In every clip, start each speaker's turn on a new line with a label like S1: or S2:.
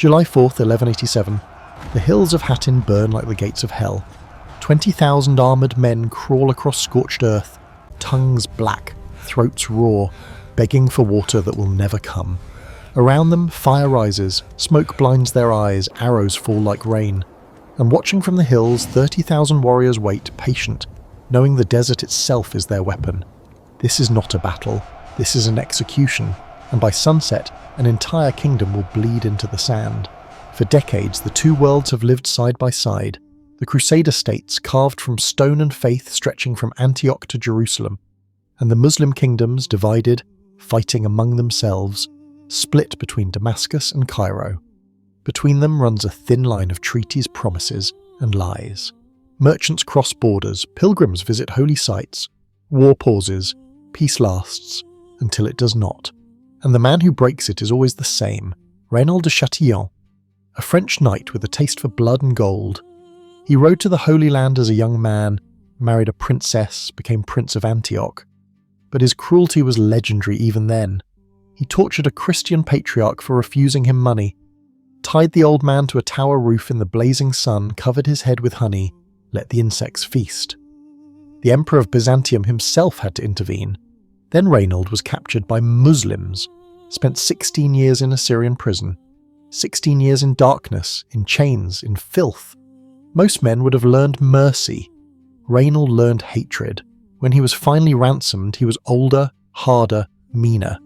S1: July 4th, 1187. The hills of Hattin burn like the gates of hell. 20,000 armoured men crawl across scorched earth, tongues black, throats raw, begging for water that will never come. Around them, fire rises, smoke blinds their eyes, arrows fall like rain. And watching from the hills, 30,000 warriors wait, patient, knowing the desert itself is their weapon. This is not a battle, this is an execution, and by sunset, an entire kingdom will bleed into the sand. For decades, the two worlds have lived side by side, the Crusader states carved from stone and faith stretching from Antioch to Jerusalem, and the Muslim kingdoms divided, fighting among themselves, split between Damascus and Cairo. Between them runs a thin line of treaties, promises, and lies. Merchants cross borders, pilgrims visit holy sites, war pauses, peace lasts, until it does not. And the man who breaks it is always the same, Raynald de Chatillon, a French knight with a taste for blood and gold. He rode to the Holy Land as a young man, married a princess, became Prince of Antioch. But his cruelty was legendary even then. He tortured a Christian patriarch for refusing him money, tied the old man to a tower roof in the blazing sun, covered his head with honey, let the insects feast. The Emperor of Byzantium himself had to intervene. Then Raynald was captured by Muslims, spent 16 years in a Syrian prison, 16 years in darkness, in chains, in filth. Most men would have learned mercy. Raynald learned hatred. When he was finally ransomed, he was older, harder, meaner.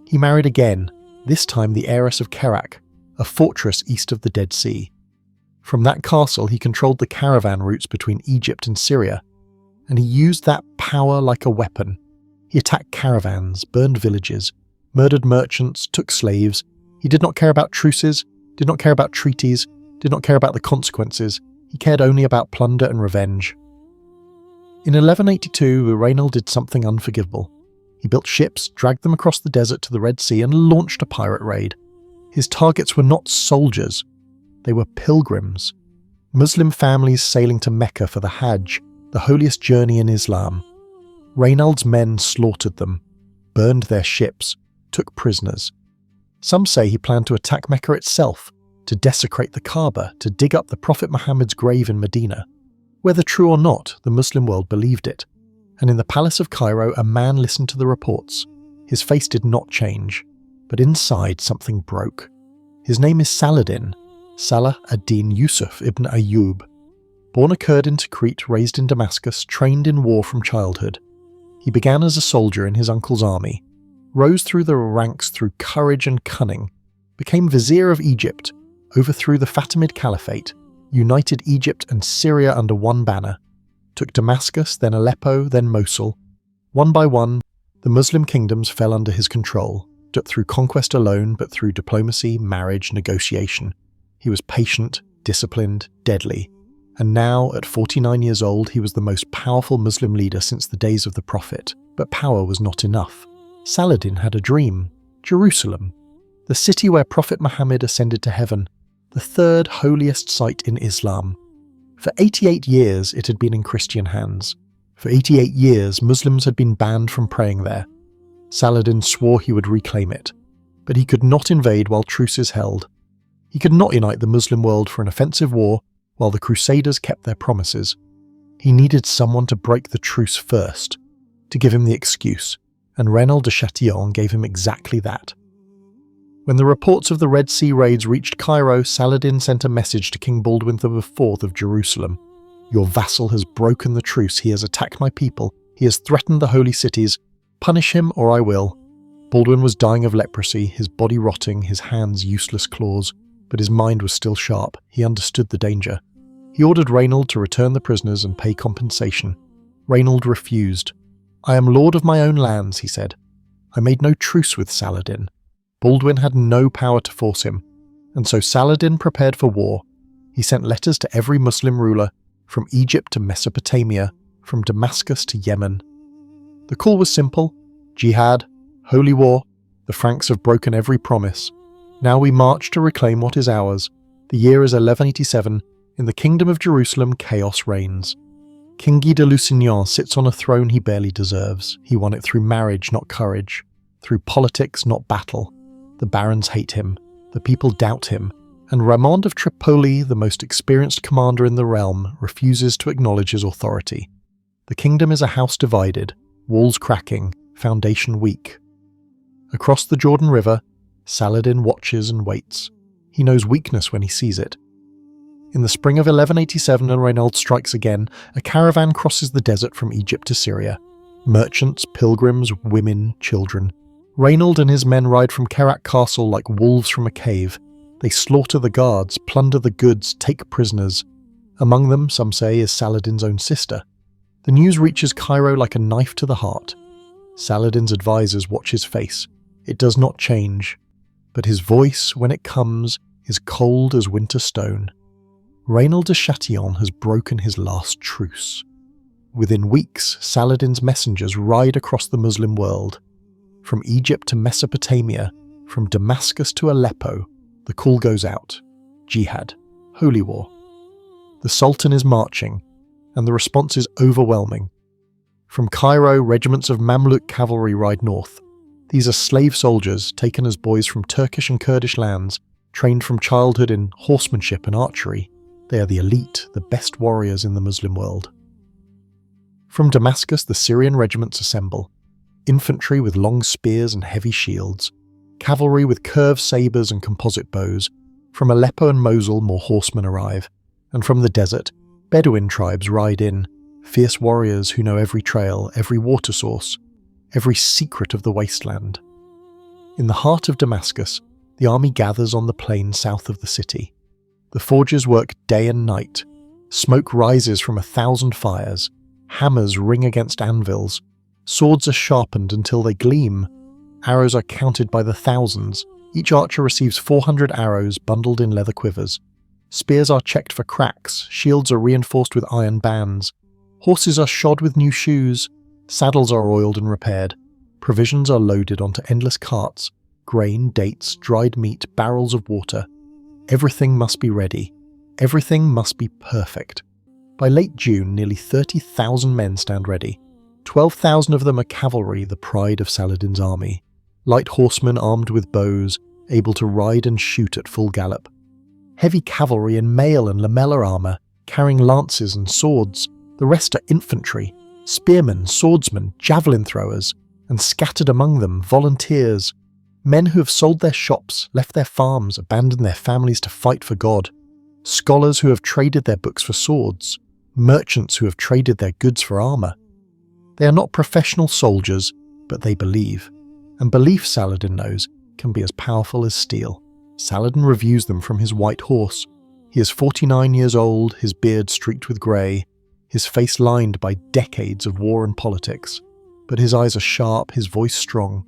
S1: He married again, this time the heiress of Kerak, a fortress east of the Dead Sea. From that castle he controlled the caravan routes between Egypt and Syria, and he used that power like a weapon. He attacked caravans, burned villages, murdered merchants, took slaves. He did not care about truces, did not care about treaties, did not care about the consequences. He cared only about plunder and revenge. In 1182, Raynald did something unforgivable. He built ships, dragged them across the desert to the Red Sea, and launched a pirate raid. His targets were not soldiers, they were pilgrims. Muslim families sailing to Mecca for the Hajj, the holiest journey in Islam. Raynald's men slaughtered them, burned their ships, took prisoners. Some say he planned to attack Mecca itself, to desecrate the Kaaba, to dig up the Prophet Muhammad's grave in Medina. Whether true or not, the Muslim world believed it. And in the palace of Cairo, a man listened to the reports. His face did not change, but inside something broke. His name is Saladin, Salah ad-Din Yusuf ibn Ayyub. Born a Kurd in Tikrit, raised in Damascus, trained in war from childhood. He began as a soldier in his uncle's army, rose through the ranks through courage and cunning, became vizier of Egypt, overthrew the Fatimid Caliphate, united Egypt and Syria under one banner, took Damascus, then Aleppo, then Mosul. One by one, the Muslim kingdoms fell under his control, not through conquest alone, but through diplomacy, marriage, negotiation. He was patient, disciplined, deadly. And now, at 49 years old, he was the most powerful Muslim leader since the days of the Prophet. But power was not enough. Saladin had a dream: Jerusalem, the city where Prophet Muhammad ascended to heaven, the third holiest site in Islam. For 88 years it had been in Christian hands. For 88 years Muslims had been banned from praying there. Saladin swore he would reclaim it, but he could not invade while truces held. He could not unite the Muslim world for an offensive war while the Crusaders kept their promises. He needed someone to break the truce first, to give him the excuse, and Raynald de Chatillon gave him exactly that. When the reports of the Red Sea raids reached Cairo, Saladin sent a message to King Baldwin IV of Jerusalem. "Your vassal has broken the truce, he has attacked my people, he has threatened the holy cities. Punish him or I will." Baldwin was dying of leprosy, his body rotting, his hands useless claws, but his mind was still sharp. He understood the danger. He ordered Raynald to return the prisoners and pay compensation. Raynald refused. "I am lord of my own lands," he said. "I made no truce with Saladin." Baldwin had no power to force him, and so Saladin prepared for war. He sent letters to every Muslim ruler, from Egypt to Mesopotamia, from Damascus to Yemen. The call was simple: jihad, holy war. The Franks have broken every promise. Now we march to reclaim what is ours. The year is 1187. In the kingdom of Jerusalem, chaos reigns. King Guy de Lusignan sits on a throne he barely deserves. He won it through marriage, not courage. Through politics, not battle. The barons hate him. The people doubt him. and Raynald of Tripoli, the most experienced commander in the realm, refuses to acknowledge his authority. The kingdom is a house divided, walls cracking, foundation weak. Across the Jordan River, Saladin watches and waits. He knows weakness when he sees it. In the spring of 1187, and Raynald strikes again, a caravan crosses the desert from Egypt to Syria. Merchants, pilgrims, women, children. Raynald and his men ride from Kerak Castle like wolves from a cave. They slaughter the guards, plunder the goods, take prisoners. Among them, some say, is Saladin's own sister. The news reaches Cairo like a knife to the heart. Saladin's advisors watch his face. It does not change, but his voice, when it comes, is cold as winter stone. Raynald de Chatillon has broken his last truce. Within weeks, Saladin's messengers ride across the Muslim world. From Egypt to Mesopotamia, from Damascus to Aleppo, the call goes out. Jihad. Holy war. The Sultan is marching, and the response is overwhelming. From Cairo, regiments of Mamluk cavalry ride north. These are slave soldiers taken as boys from Turkish and Kurdish lands, trained from childhood in horsemanship and archery. They are the elite, the best warriors in the Muslim world. From Damascus, the Syrian regiments assemble. Infantry with long spears and heavy shields. Cavalry with curved sabres and composite bows. From Aleppo and Mosul, more horsemen arrive. And from the desert, Bedouin tribes ride in, fierce warriors who know every trail, every water source, every secret of the wasteland. In the heart of Damascus, the army gathers on the plain south of the city. The forges work day and night. Smoke rises from 1,000 fires. Hammers ring against anvils. Swords are sharpened until they gleam. Arrows are counted by the thousands. Each archer receives 400 arrows bundled in leather quivers. Spears are checked for cracks. Shields are reinforced with iron bands. Horses are shod with new shoes. Saddles are oiled and repaired. Provisions are loaded onto endless carts. Grain, dates, dried meat, barrels of water. Everything must be ready. Everything must be perfect. By late June, nearly 30,000 men stand ready. 12,000 of them are cavalry, the pride of Saladin's army. Light horsemen armed with bows, able to ride and shoot at full gallop. Heavy cavalry in mail and lamellar armour, carrying lances and swords. The rest are infantry, spearmen, swordsmen, javelin throwers, and scattered among them, volunteers. Men who have sold their shops, left their farms, abandoned their families to fight for God. Scholars who have traded their books for swords. Merchants who have traded their goods for armour. They are not professional soldiers, but they believe. And belief, Saladin knows, can be as powerful as steel. Saladin reviews them from his white horse. He is 49 years old, his beard streaked with grey, his face lined by decades of war and politics. But his eyes are sharp, his voice strong.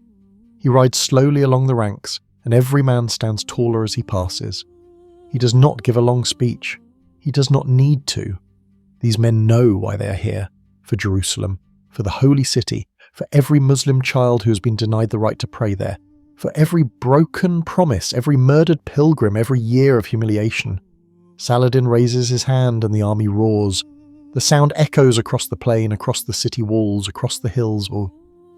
S1: He rides slowly along the ranks, and every man stands taller as he passes. He does not give a long speech. He does not need to. These men know why they are here, for Jerusalem, for the holy city, for every Muslim child who has been denied the right to pray there, for every broken promise, every murdered pilgrim, every year of humiliation. Saladin raises his hand and the army roars. The sound echoes across the plain, across the city walls, across the hills,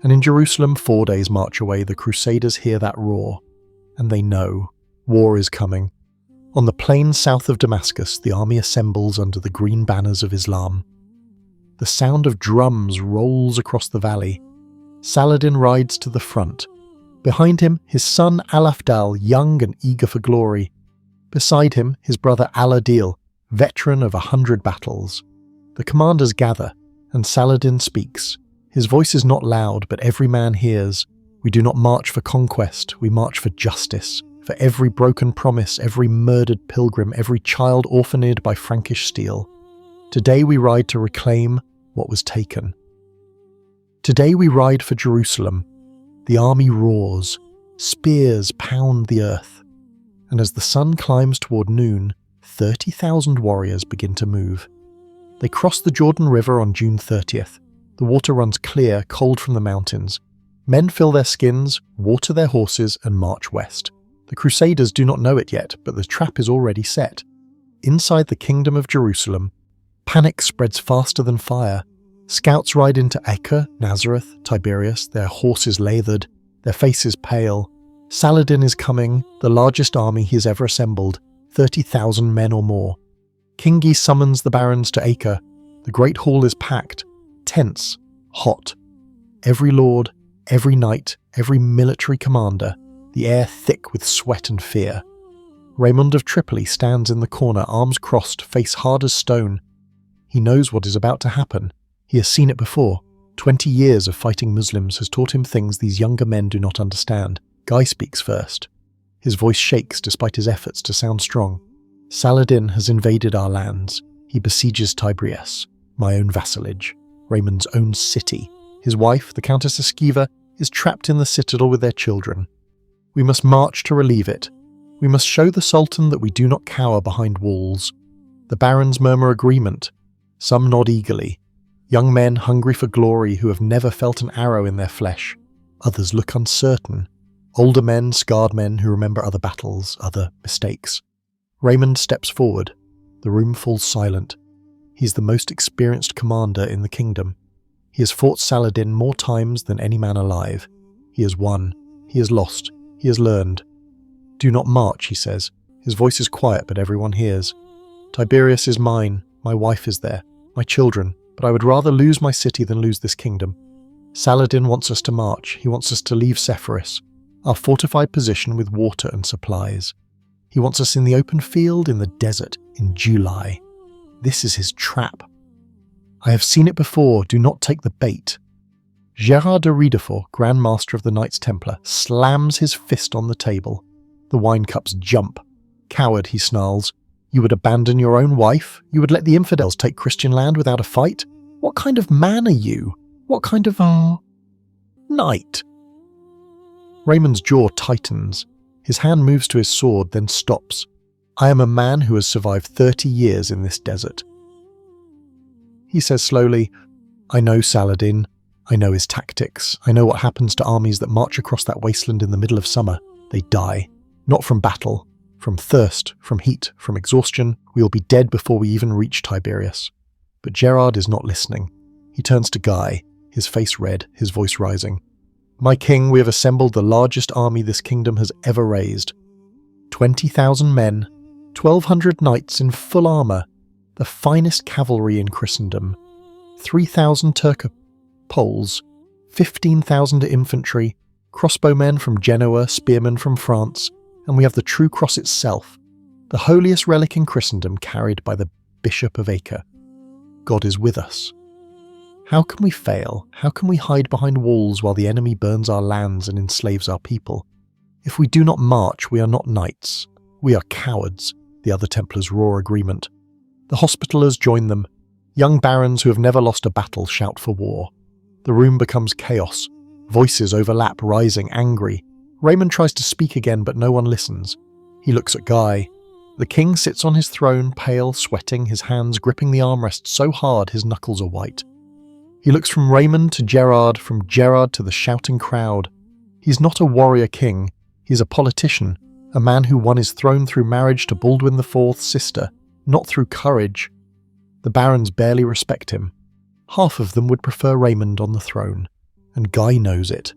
S1: and in Jerusalem 4 days' march away, the Crusaders hear that roar, and they know war is coming. On the plain south of Damascus, the army assembles under the green banners of Islam. The sound of drums rolls across the valley. Saladin rides to the front. Behind him, his son Al-Afdal, young and eager for glory. Beside him, his brother Al-Adil, veteran of 100 battles. The commanders gather, and Saladin speaks. His voice is not loud, but every man hears. We do not march for conquest, we march for justice. For every broken promise, every murdered pilgrim, every child orphaned by Frankish steel. Today we ride to reclaim what was taken. Today we ride for Jerusalem. The army roars. Spears pound the earth. And as the sun climbs toward noon, 30,000 warriors begin to move. They cross the Jordan River on June 30th. The water runs clear, cold from the mountains. Men fill their skins, water their horses, and march west. The Crusaders do not know it yet, but the trap is already set. Inside the kingdom of Jerusalem, panic spreads faster than fire. Scouts ride into Acre, Nazareth, Tiberias, their horses lathered, their faces pale. Saladin is coming, the largest army he has ever assembled, 30,000 men or more. King Guy summons the barons to Acre. The great hall is packed, tense, hot. Every lord, every knight, every military commander, the air thick with sweat and fear. Raymond of Tripoli stands in the corner, arms crossed, face hard as stone. He knows what is about to happen. He has seen it before. 20 years of fighting Muslims has taught him things these younger men do not understand. Guy speaks first. His voice shakes despite his efforts to sound strong. Saladin has invaded our lands. He besieges Tiberias, my own vassalage, Raymond's own city. His wife, the Countess Esquiva, is trapped in the citadel with their children. We must march to relieve it. We must show the Sultan that we do not cower behind walls. The barons murmur agreement. Some nod eagerly. Young men hungry for glory who have never felt an arrow in their flesh. Others look uncertain. Older men, scarred men who remember other battles, other mistakes. Raymond steps forward. The room falls silent. He's the most experienced commander in the kingdom. He has fought Saladin more times than any man alive. He has won. He has lost. He has learned. Do not march, he says. His voice is quiet, but everyone hears. Tiberias is mine. My wife is there. My children. But I would rather lose my city than lose this kingdom. Saladin wants us to march. He wants us to leave Sepphoris, our fortified position with water and supplies. He wants us in the open field, in the desert, in July. This is his trap. I have seen it before. Do not take the bait. Gérard de Ridefort, Grand Master of the Knights Templar, slams his fist on the table. The wine cups jump. Coward, he snarls. You would abandon your own wife? You would let the infidels take Christian land without a fight? What kind of man are you? What kind of, knight? Raymond's jaw tightens. His hand moves to his sword, then stops. I am a man who has survived 30 years in this desert. He says slowly, I know Saladin. I know his tactics. I know what happens to armies that march across that wasteland in the middle of summer. They die. Not from battle. From thirst, from heat, from exhaustion. We will be dead before we even reach Tiberias. But Gérard is not listening. He turns to Guy, his face red, his voice rising. My king, we have assembled the largest army this kingdom has ever raised. 20,000 men, 1,200 knights in full armour, the finest cavalry in Christendom, 3,000 Turco Poles, 15,000 infantry, crossbowmen from Genoa, spearmen from France, and we have the true cross itself, the holiest relic in Christendom carried by the Bishop of Acre. God is with us. How can we fail? How can we hide behind walls while the enemy burns our lands and enslaves our people? If we do not march, we are not knights. We are cowards, the other Templars roar agreement. The Hospitallers join them. Young barons who have never lost a battle shout for war. The room becomes chaos. Voices overlap, rising, angry. Raymond tries to speak again, but no one listens. He looks at Guy. The king sits on his throne, pale, sweating, his hands gripping the armrest so hard his knuckles are white. He looks from Raymond to Gérard, from Gérard to the shouting crowd. He's not a warrior king. He's a politician, a man who won his throne through marriage to Baldwin IV's sister, not through courage. The barons barely respect him. Half of them would prefer Raymond on the throne, and Guy knows it.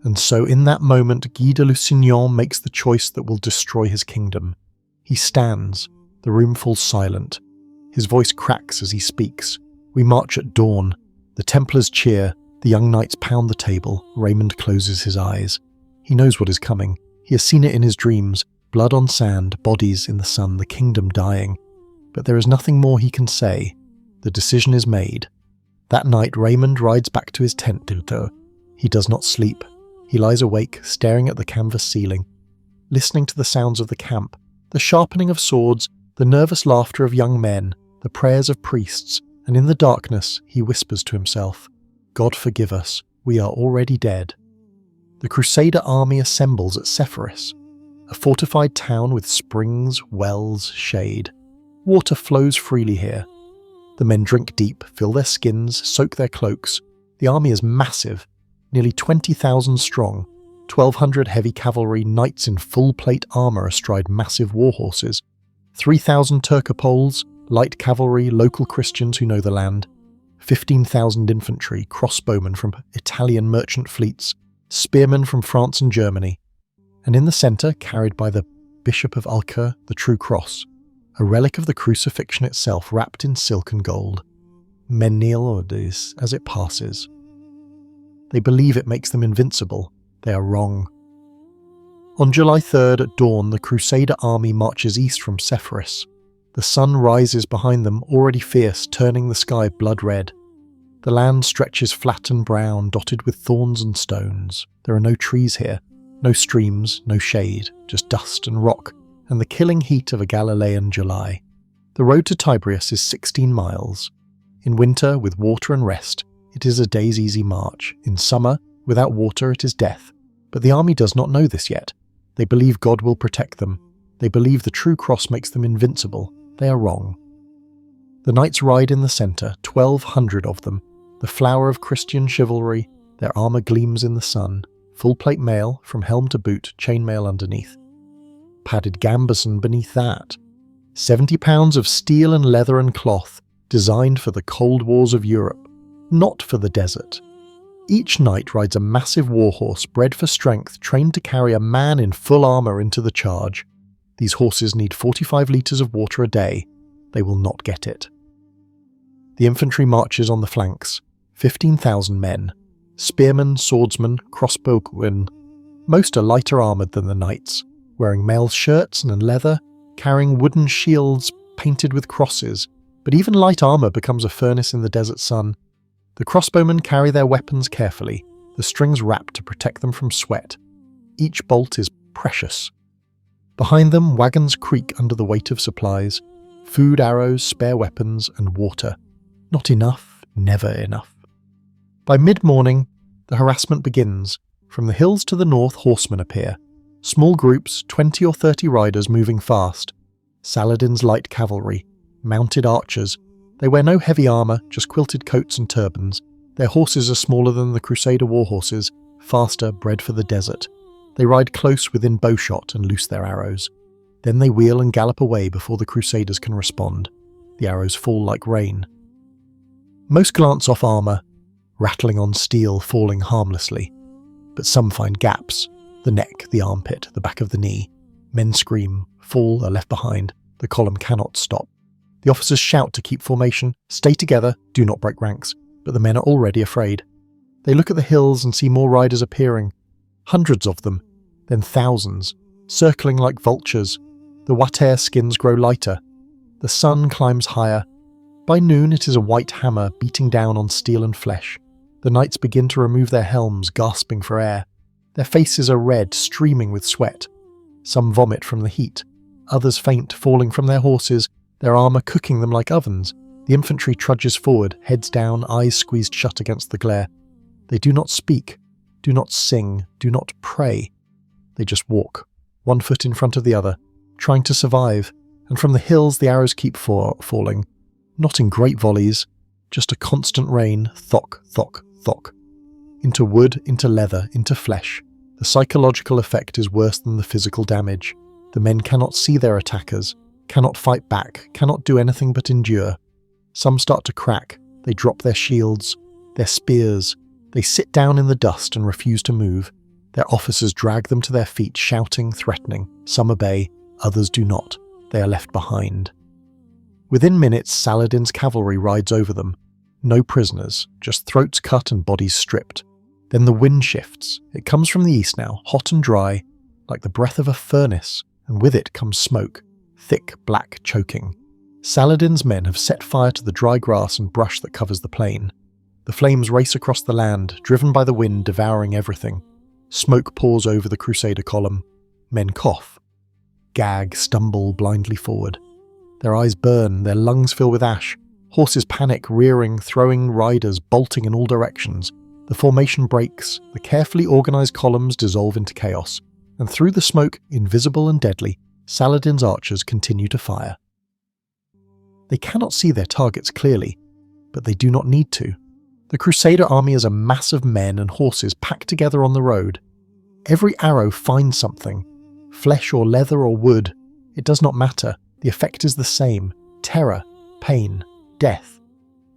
S1: And so in that moment, Guy de Lusignan makes the choice that will destroy his kingdom. He stands. The room falls silent. His voice cracks as he speaks. We march at dawn. The Templars cheer. The young knights pound the table. Raymond closes his eyes. He knows what is coming. He has seen it in his dreams. Blood on sand, bodies in the sun, the kingdom dying. But there is nothing more he can say. The decision is made. That night, Raymond rides back to his tent. He does not sleep. He lies awake, staring at the canvas ceiling, listening to the sounds of the camp, the sharpening of swords, the nervous laughter of young men, the prayers of priests, and in the darkness he whispers to himself, God forgive us, we are already dead. The Crusader army assembles at Sepphoris, a fortified town with springs, wells, shade. Water flows freely here. The men drink deep, fill their skins, soak their cloaks. The army is massive, nearly 20,000 strong, 1,200 heavy cavalry, knights in full-plate armour astride massive war horses, 3,000 Turco Poles, light cavalry, local Christians who know the land, 15,000 infantry, crossbowmen from Italian merchant fleets, spearmen from France and Germany, and in the centre, carried by the Bishop of Acre the true cross, a relic of the crucifixion itself wrapped in silk and gold. Men kneel or this as it passes. They believe it makes them invincible. They are wrong. On July 3rd at dawn, the Crusader army marches east from Sepphoris. The sun rises behind them, already fierce, turning the sky blood red. The land stretches flat and brown, dotted with thorns and stones. There are no trees here, no streams, no shade, just dust and rock, and the killing heat of a Galilean July. The road to Tiberias is 16 miles. In winter, with water and rest, it is a day's easy march. In summer, without water, it is death. But the army does not know this yet. They believe God will protect them. They believe the true cross makes them invincible. They are wrong. The knights ride in the centre, 1,200 of them, the flower of Christian chivalry. Their armour gleams in the sun, full-plate mail from helm to boot, chainmail underneath. Padded gambeson beneath that. 70 pounds of steel and leather and cloth, designed for the cold wars of Europe, not for the desert. Each knight rides a massive warhorse bred for strength, trained to carry a man in full armour into the charge. These horses need 45 litres of water a day. They will not get it. The infantry marches on the flanks, 15,000 men. Spearmen, swordsmen, crossbowmen. Most are lighter armoured than the knights, wearing mail shirts and leather, carrying wooden shields painted with crosses, but even light armour becomes a furnace in the desert sun. The crossbowmen carry their weapons carefully, the strings wrapped to protect them from sweat. Each bolt is precious. Behind them, wagons creak under the weight of supplies, food, arrows, spare weapons, and water. Not enough, never enough. By mid-morning, the harassment begins. From the hills to the north, horsemen appear. Small groups, 20 or 30 riders moving fast. Saladin's light cavalry, mounted archers. They wear no heavy armour, just quilted coats and turbans. Their horses are smaller than the Crusader war horses, faster, bred for the desert. They ride close within bowshot and loose their arrows. Then they wheel and gallop away before the Crusaders can respond. The arrows fall like rain. Most glance off armour, rattling on steel, falling harmlessly. But some find gaps. The neck, the armpit, the back of the knee. Men scream, fall, are left behind. The column cannot stop. The officers shout to keep formation, stay together, do not break ranks. But the men are already afraid. They look at the hills and see more riders appearing. Hundreds of them, then thousands, circling like vultures. The water skins grow lighter. The sun climbs higher. By noon it is a white hammer beating down on steel and flesh. The knights begin to remove their helms, gasping for air. Their faces are red, streaming with sweat. Some vomit from the heat. Others faint, falling from their horses, their armour cooking them like ovens. The infantry trudges forward, heads down, eyes squeezed shut against the glare. They do not speak, do not sing, do not pray. They just walk, one foot in front of the other, trying to survive, and from the hills the arrows keep falling. Not in great volleys, just a constant rain, thock, thock, thock. Into wood, into leather, into flesh. The psychological effect is worse than the physical damage. The men cannot see their attackers, cannot fight back, cannot do anything but endure. Some start to crack, they drop their shields, their spears. They sit down in the dust and refuse to move. Their officers drag them to their feet, shouting, threatening. Some obey, others do not. They are left behind. Within minutes, Saladin's cavalry rides over them. No prisoners, just throats cut and bodies stripped. Then the wind shifts. It comes from the east now, hot and dry, like the breath of a furnace, and with it comes smoke, thick, black, choking. Saladin's men have set fire to the dry grass and brush that covers the plain. The flames race across the land, driven by the wind, devouring everything. Smoke pours over the Crusader column. Men cough, gag, stumble blindly forward. Their eyes burn, their lungs fill with ash. Horses panic, rearing, throwing riders, bolting in all directions. The formation breaks, the carefully organised columns dissolve into chaos. And through the smoke, invisible and deadly, Saladin's archers continue to fire. They cannot see their targets clearly, but they do not need to. The Crusader army is a mass of men and horses packed together on the road. Every arrow finds something. Flesh or leather or wood. It does not matter. The effect is the same. Terror, pain, death.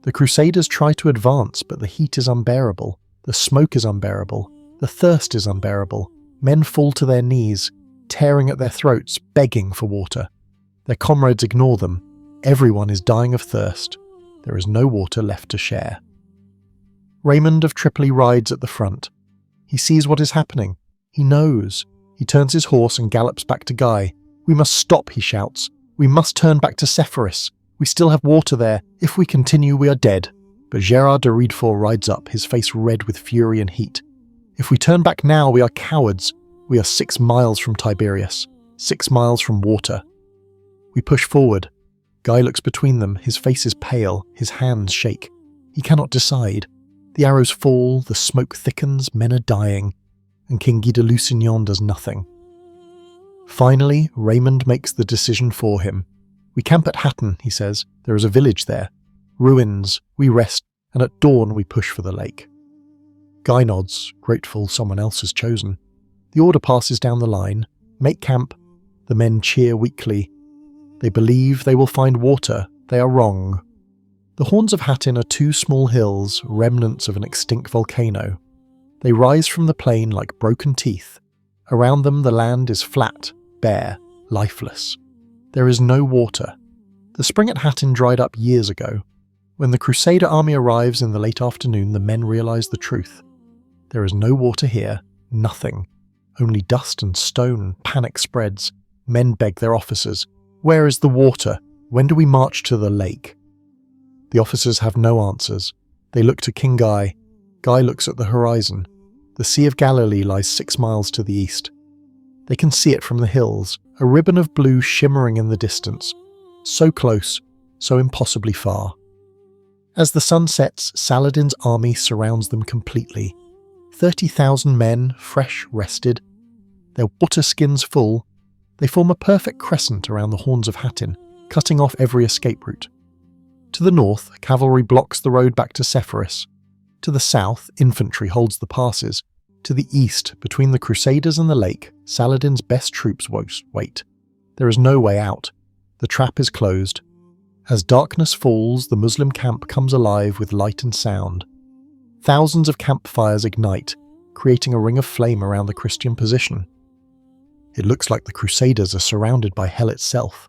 S1: The Crusaders try to advance, but the heat is unbearable. The smoke is unbearable. The thirst is unbearable. Men fall to their knees. tearing at their throats, begging for water. Their comrades ignore them. Everyone is dying of thirst. There is no water left to share. Raymond of Tripoli rides at the front. He sees what is happening. He knows. He turns his horse and gallops back to Guy. "We must stop," he shouts. "We must turn back to Sepphoris. We still have water there. If we continue, we are dead." But Gérard de Riedefort rides up, his face red with fury and heat. "If we turn back now, we are cowards. We are 6 miles from Tiberias, 6 miles from water." We push forward. Guy looks between them, his face is pale, his hands shake. He cannot decide. The arrows fall, the smoke thickens, men are dying, and King Guy de Lusignan does nothing. Finally, Raymond makes the decision for him. "We camp at Hattin," he says. "There is a village there. Ruins, we rest, and at dawn we push for the lake." Guy nods, grateful someone else has chosen. The order passes down the line. Make camp. The men cheer weakly. They believe they will find water. They are wrong. The Horns of Hattin are 2 small hills, remnants of an extinct volcano. They rise from the plain like broken teeth. Around them the land is flat, bare, lifeless. There is no water. The spring at Hattin dried up years ago. When the Crusader army arrives in the late afternoon, the men realize the truth. There is no water here, nothing. Only dust and stone. Panic spreads. Men beg their officers. "Where is the water? When do we march to the lake?" The officers have no answers. They look to King Guy. Guy looks at the horizon. The Sea of Galilee lies 6 miles to the east. They can see it from the hills, a ribbon of blue shimmering in the distance. So close, so impossibly far. As the sun sets, Saladin's army surrounds them completely. 30,000 men, fresh, rested. Their water skins full. They form a perfect crescent around the Horns of Hattin, cutting off every escape route. To the north, cavalry blocks the road back to Sepphoris. To the south, infantry holds the passes. To the east, between the Crusaders and the lake, Saladin's best troops wait. There is no way out. The trap is closed. As darkness falls, the Muslim camp comes alive with light and sound. Thousands of campfires ignite, creating a ring of flame around the Christian position. It looks like the Crusaders are surrounded by hell itself.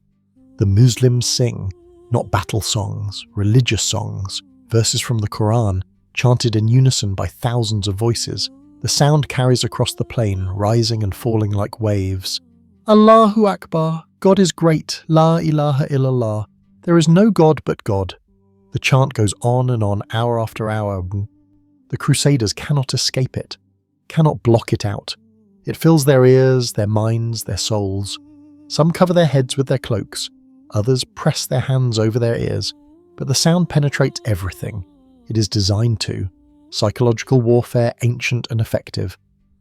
S1: The Muslims sing, not battle songs, religious songs, verses from the Quran, chanted in unison by thousands of voices. The sound carries across the plain, rising and falling like waves. Allahu Akbar, God is great, La ilaha illallah. There is no God but God. The chant goes on and on, hour after hour. The Crusaders cannot escape it, cannot block it out. It fills their ears, their minds, their souls. Some cover their heads with their cloaks, others press their hands over their ears, but the sound penetrates everything. It is designed to. Psychological warfare, ancient and effective.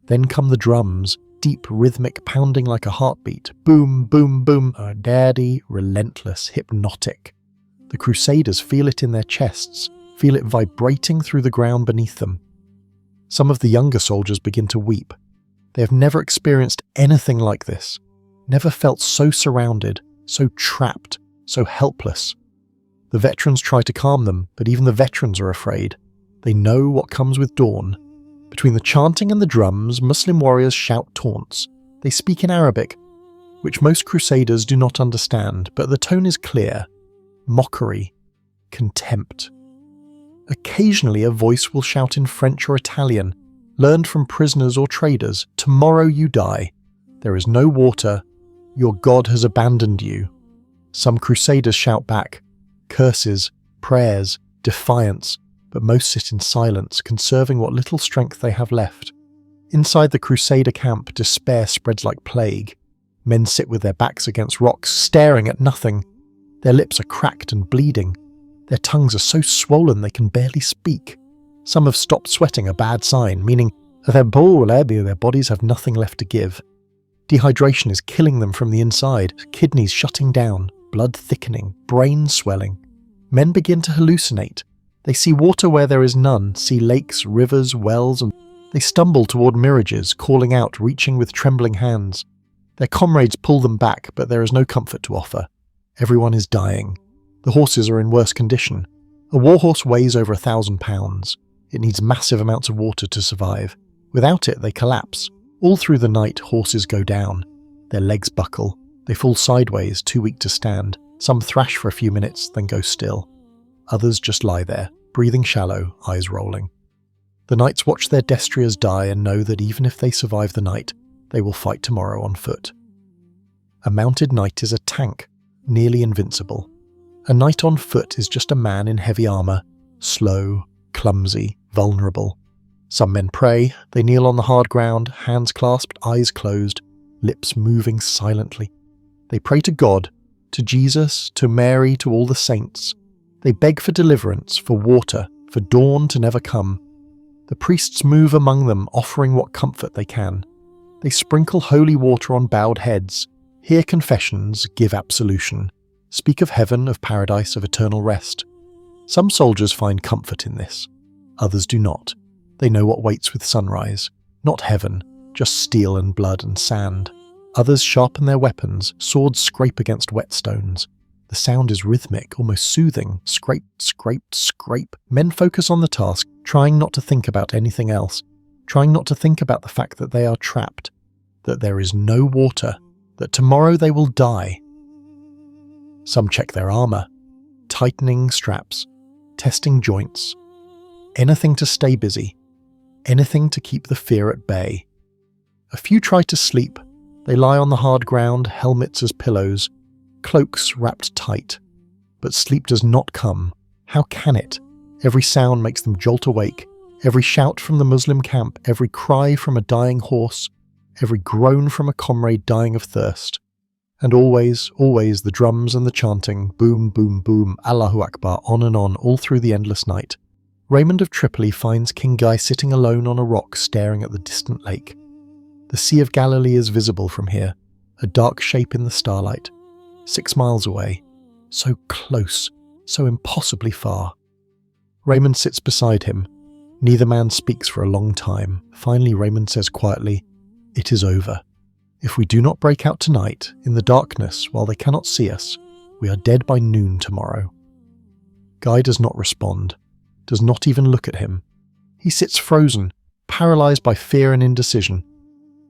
S1: Then come the drums, deep, rhythmic, pounding like a heartbeat. Boom, boom, boom. Daddy, relentless, hypnotic. The Crusaders feel it in their chests, feel it vibrating through the ground beneath them. Some of the younger soldiers begin to weep. They have never experienced anything like this, never felt so surrounded, so trapped, so helpless. The veterans try to calm them, but even the veterans are afraid. They know what comes with dawn. Between the chanting and the drums, Muslim warriors shout taunts. They speak in Arabic, which most Crusaders do not understand, but the tone is clear. Mockery, contempt. Occasionally a voice will shout in French or Italian, learned from prisoners or traders, "Tomorrow you die. There is no water. Your God has abandoned you." Some Crusaders shout back, curses, prayers, defiance, but most sit in silence, conserving what little strength they have left. Inside the Crusader camp, despair spreads like plague. Men sit with their backs against rocks, staring at nothing. Their lips are cracked and bleeding. Their tongues are so swollen they can barely speak. Some have stopped sweating, a bad sign, meaning their bodies have nothing left to give. Dehydration is killing them from the inside, kidneys shutting down, blood thickening, brain swelling. Men begin to hallucinate. They see water where there is none, see lakes, rivers, wells, and they stumble toward mirages, calling out, reaching with trembling hands. Their comrades pull them back, but there is no comfort to offer. Everyone is dying. The horses are in worse condition. A warhorse weighs over 1,000 pounds. It needs massive amounts of water to survive. Without it, they collapse. All through the night, horses go down. Their legs buckle. They fall sideways, too weak to stand. Some thrash for a few minutes, then go still. Others just lie there, breathing shallow, eyes rolling. The knights watch their destriers die and know that even if they survive the night, they will fight tomorrow on foot. A mounted knight is a tank, nearly invincible. A knight on foot is just a man in heavy armour, slow, clumsy, vulnerable. Some men pray, they kneel on the hard ground, hands clasped, eyes closed, lips moving silently. They pray to God, to Jesus, to Mary, to all the saints. They beg for deliverance, for water, for dawn to never come. The priests move among them, offering what comfort they can. They sprinkle holy water on bowed heads, hear confessions, give absolution, speak of heaven, of paradise, of eternal rest. Some soldiers find comfort in this. Others do not. They know what waits with sunrise. Not heaven, just steel and blood and sand. Others sharpen their weapons, swords scrape against whetstones. The sound is rhythmic, almost soothing. Scrape, scrape, scrape. Men focus on the task, trying not to think about anything else, trying not to think about the fact that they are trapped, that there is no water, that tomorrow they will die. Some check their armour, tightening straps, testing joints. Anything to stay busy, anything to keep the fear at bay. A few try to sleep. They lie on the hard ground, helmets as pillows, cloaks wrapped tight. But sleep does not come. How can it? Every sound makes them jolt awake. Every shout from the Muslim camp, every cry from a dying horse, every groan from a comrade dying of thirst. And always, always the drums and the chanting, boom, boom, boom, Allahu Akbar, on and on, all through the endless night. Raymond of Tripoli finds King Guy sitting alone on a rock staring at the distant lake. The Sea of Galilee is visible from here, a dark shape in the starlight. 6 miles away, so close, so impossibly far. Raymond sits beside him. Neither man speaks for a long time. Finally Raymond says quietly, "It is over. If we do not break out tonight, in the darkness, while they cannot see us, we are dead by noon tomorrow." Guy does not respond, does not even look at him. He sits frozen, paralysed by fear and indecision.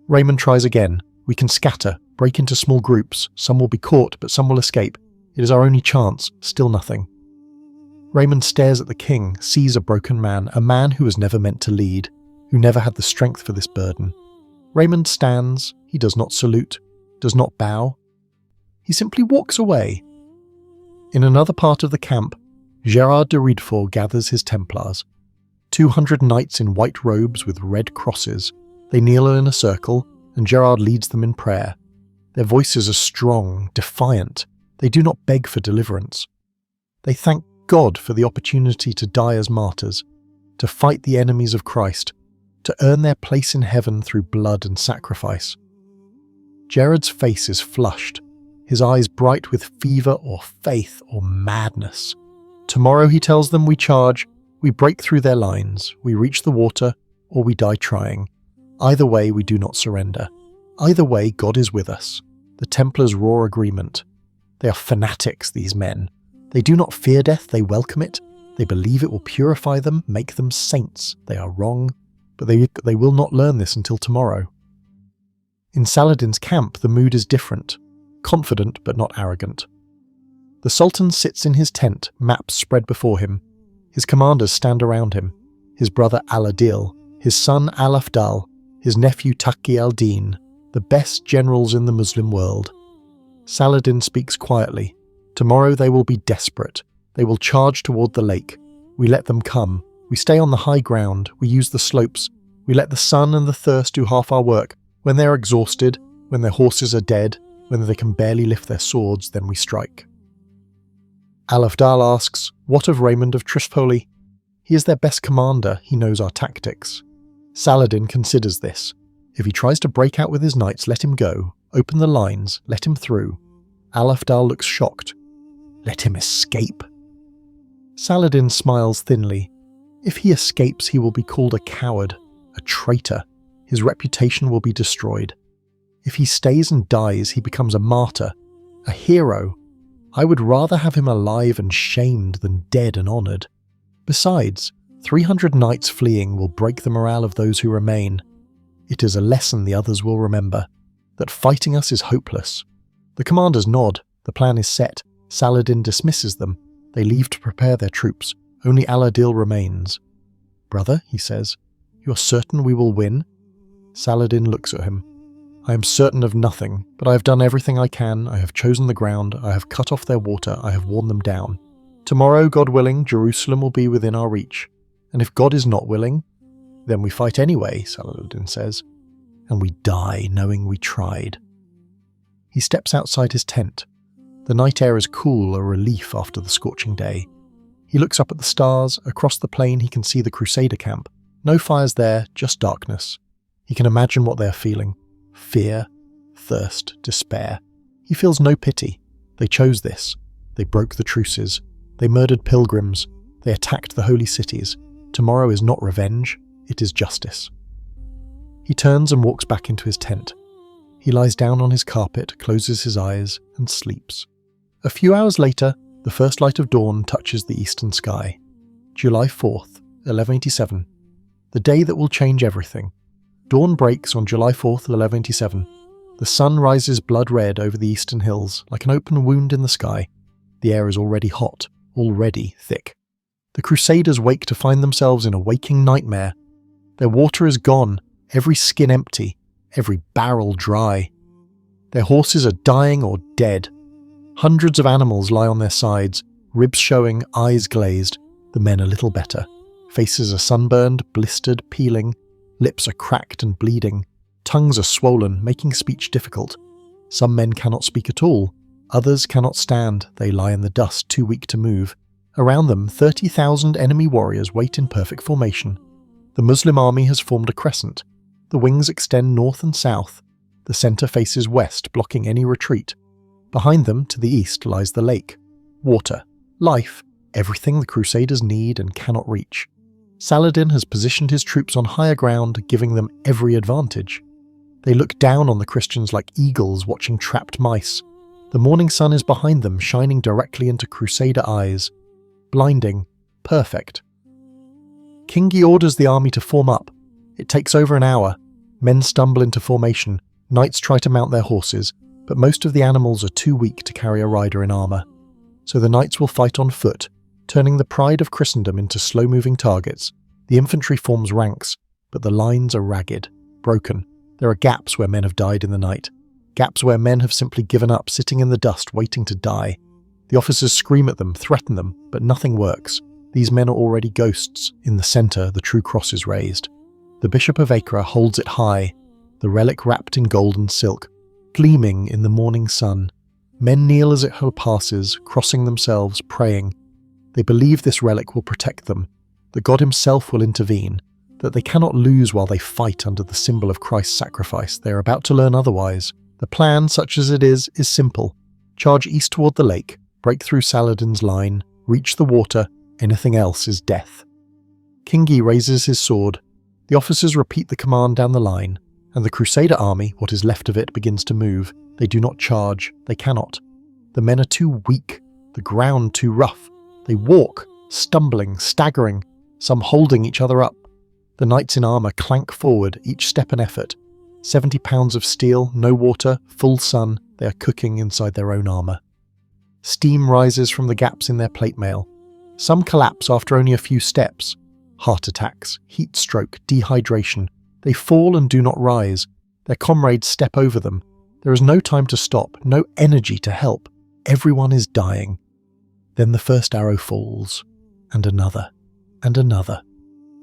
S1: Raymond tries again. "We can scatter, break into small groups. Some will be caught, but some will escape. It is our only chance." Still nothing. Raymond stares at the king, sees a broken man, a man who was never meant to lead, who never had the strength for this burden. Raymond stands. He does not salute, does not bow. He simply walks away. In another part of the camp, Gerard de Riedefort gathers his Templars. 200 knights in white robes with red crosses. They kneel in a circle, and Gerard leads them in prayer. Their voices are strong, defiant. They do not beg for deliverance. They thank God for the opportunity to die as martyrs, to fight the enemies of Christ, to earn their place in heaven through blood and sacrifice. Gerard's face is flushed, his eyes bright with fever or faith or madness. Tomorrow, he tells them, we charge, we break through their lines, we reach the water, or we die trying. Either way, we do not surrender. Either way, God is with us. The Templars roar agreement. They are fanatics, these men. They do not fear death, they welcome it. They believe it will purify them, make them saints. They are wrong, but they will not learn this until tomorrow. In Saladin's camp, the mood is different. Confident, but not arrogant. The Sultan sits in his tent, maps spread before him. His commanders stand around him. His brother Al-Adil, his son Al-Afdal, his nephew Taqi al-Din, the best generals in the Muslim world. Saladin speaks quietly. Tomorrow they will be desperate. They will charge toward the lake. We let them come. We stay on the high ground. We use the slopes. We let the sun and the thirst do half our work. When they are exhausted, when their horses are dead, when they can barely lift their swords, then we strike. Al-Afdal asks, "What of Raymond of Tripoli? He is their best commander. He knows our tactics." Saladin considers this. If he tries to break out with his knights, let him go. Open the lines. Let him through. Al-Afdal looks shocked. Let him escape. Saladin smiles thinly. If he escapes, he will be called a coward, a traitor. His reputation will be destroyed. If he stays and dies, he becomes a martyr, a hero. I would rather have him alive and shamed than dead and honoured. Besides, 300 knights fleeing will break the morale of those who remain. It is a lesson the others will remember. that fighting us is hopeless. The commanders nod. The plan is set. Saladin dismisses them. They leave to prepare their troops. Only Aladil remains. "Brother," he says, "you are certain we will win?" Saladin looks at him. "I am certain of nothing, but I have done everything I can. I have chosen the ground. I have cut off their water. I have worn them down. Tomorrow, God willing, Jerusalem will be within our reach. And if God is not willing, then we fight anyway," Saladin says, "and we die knowing we tried." He steps outside his tent. The night air is cool, a relief after the scorching day. He looks up at the stars. Across the plain he can see the Crusader camp. No fires there, just darkness. He can imagine what they are feeling. Fear, thirst, despair. He feels no pity. They chose this. They broke the truces. They murdered pilgrims. They attacked the holy cities. Tomorrow is not revenge, it is justice. He turns and walks back into his tent. He lies down on his carpet, closes his eyes, and sleeps. A few hours later, the first light of dawn touches the eastern sky. July 4th, 1187. The day that will change everything. Dawn breaks on July 4th, 1187. The sun rises blood red over the eastern hills, like an open wound in the sky. The air is already hot, already thick. The Crusaders wake to find themselves in a waking nightmare. Their water is gone, every skin empty, every barrel dry. Their horses are dying or dead. Hundreds of animals lie on their sides, ribs showing, eyes glazed. The men a little better. Faces are sunburned, blistered, peeling. Lips are cracked and bleeding. Tongues are swollen, making speech difficult. Some men cannot speak at all. Others cannot stand. They lie in the dust, too weak to move. Around them, 30,000 enemy warriors wait in perfect formation. The Muslim army has formed a crescent. The wings extend north and south. The centre faces west, blocking any retreat. Behind them, to the east, lies the lake. Water, life, everything the Crusaders need and cannot reach. Saladin has positioned his troops on higher ground, giving them every advantage. They look down on the Christians like eagles watching trapped mice. The morning sun is behind them, shining directly into Crusader eyes. Blinding, perfect. King Guy orders the army to form up. It takes over an hour. Men stumble into formation. Knights try to mount their horses, but most of the animals are too weak to carry a rider in armour. So the knights will fight on foot, turning the pride of Christendom into slow-moving targets. The infantry forms ranks, but the lines are ragged, broken. There are gaps where men have died in the night. Gaps where men have simply given up, sitting in the dust, waiting to die. The officers scream at them, threaten them, but nothing works. These men are already ghosts. In the centre, the true cross is raised. The Bishop of Acre holds it high, the relic wrapped in gold and silk, gleaming in the morning sun. Men kneel as it passes, crossing themselves, praying. They believe this relic will protect them, that God himself will intervene, that they cannot lose while they fight under the symbol of Christ's sacrifice. They are about to learn otherwise. The plan, such as it is simple. Charge east toward the lake, break through Saladin's line, reach the water, anything else is death. King Guy raises his sword. The officers repeat the command down the line, and the Crusader army, what is left of it, begins to move. They do not charge. They cannot. The men are too weak, the ground too rough. They walk, stumbling, staggering, some holding each other up. The knights in armour clank forward, each step an effort. 70 pounds of steel, no water, full sun, they are cooking inside their own armour. Steam rises from the gaps in their plate mail. Some collapse after only a few steps. Heart attacks, heat stroke, dehydration. They fall and do not rise. Their comrades step over them. There is no time to stop, no energy to help. Everyone is dying. Then the first arrow falls, and another, and another.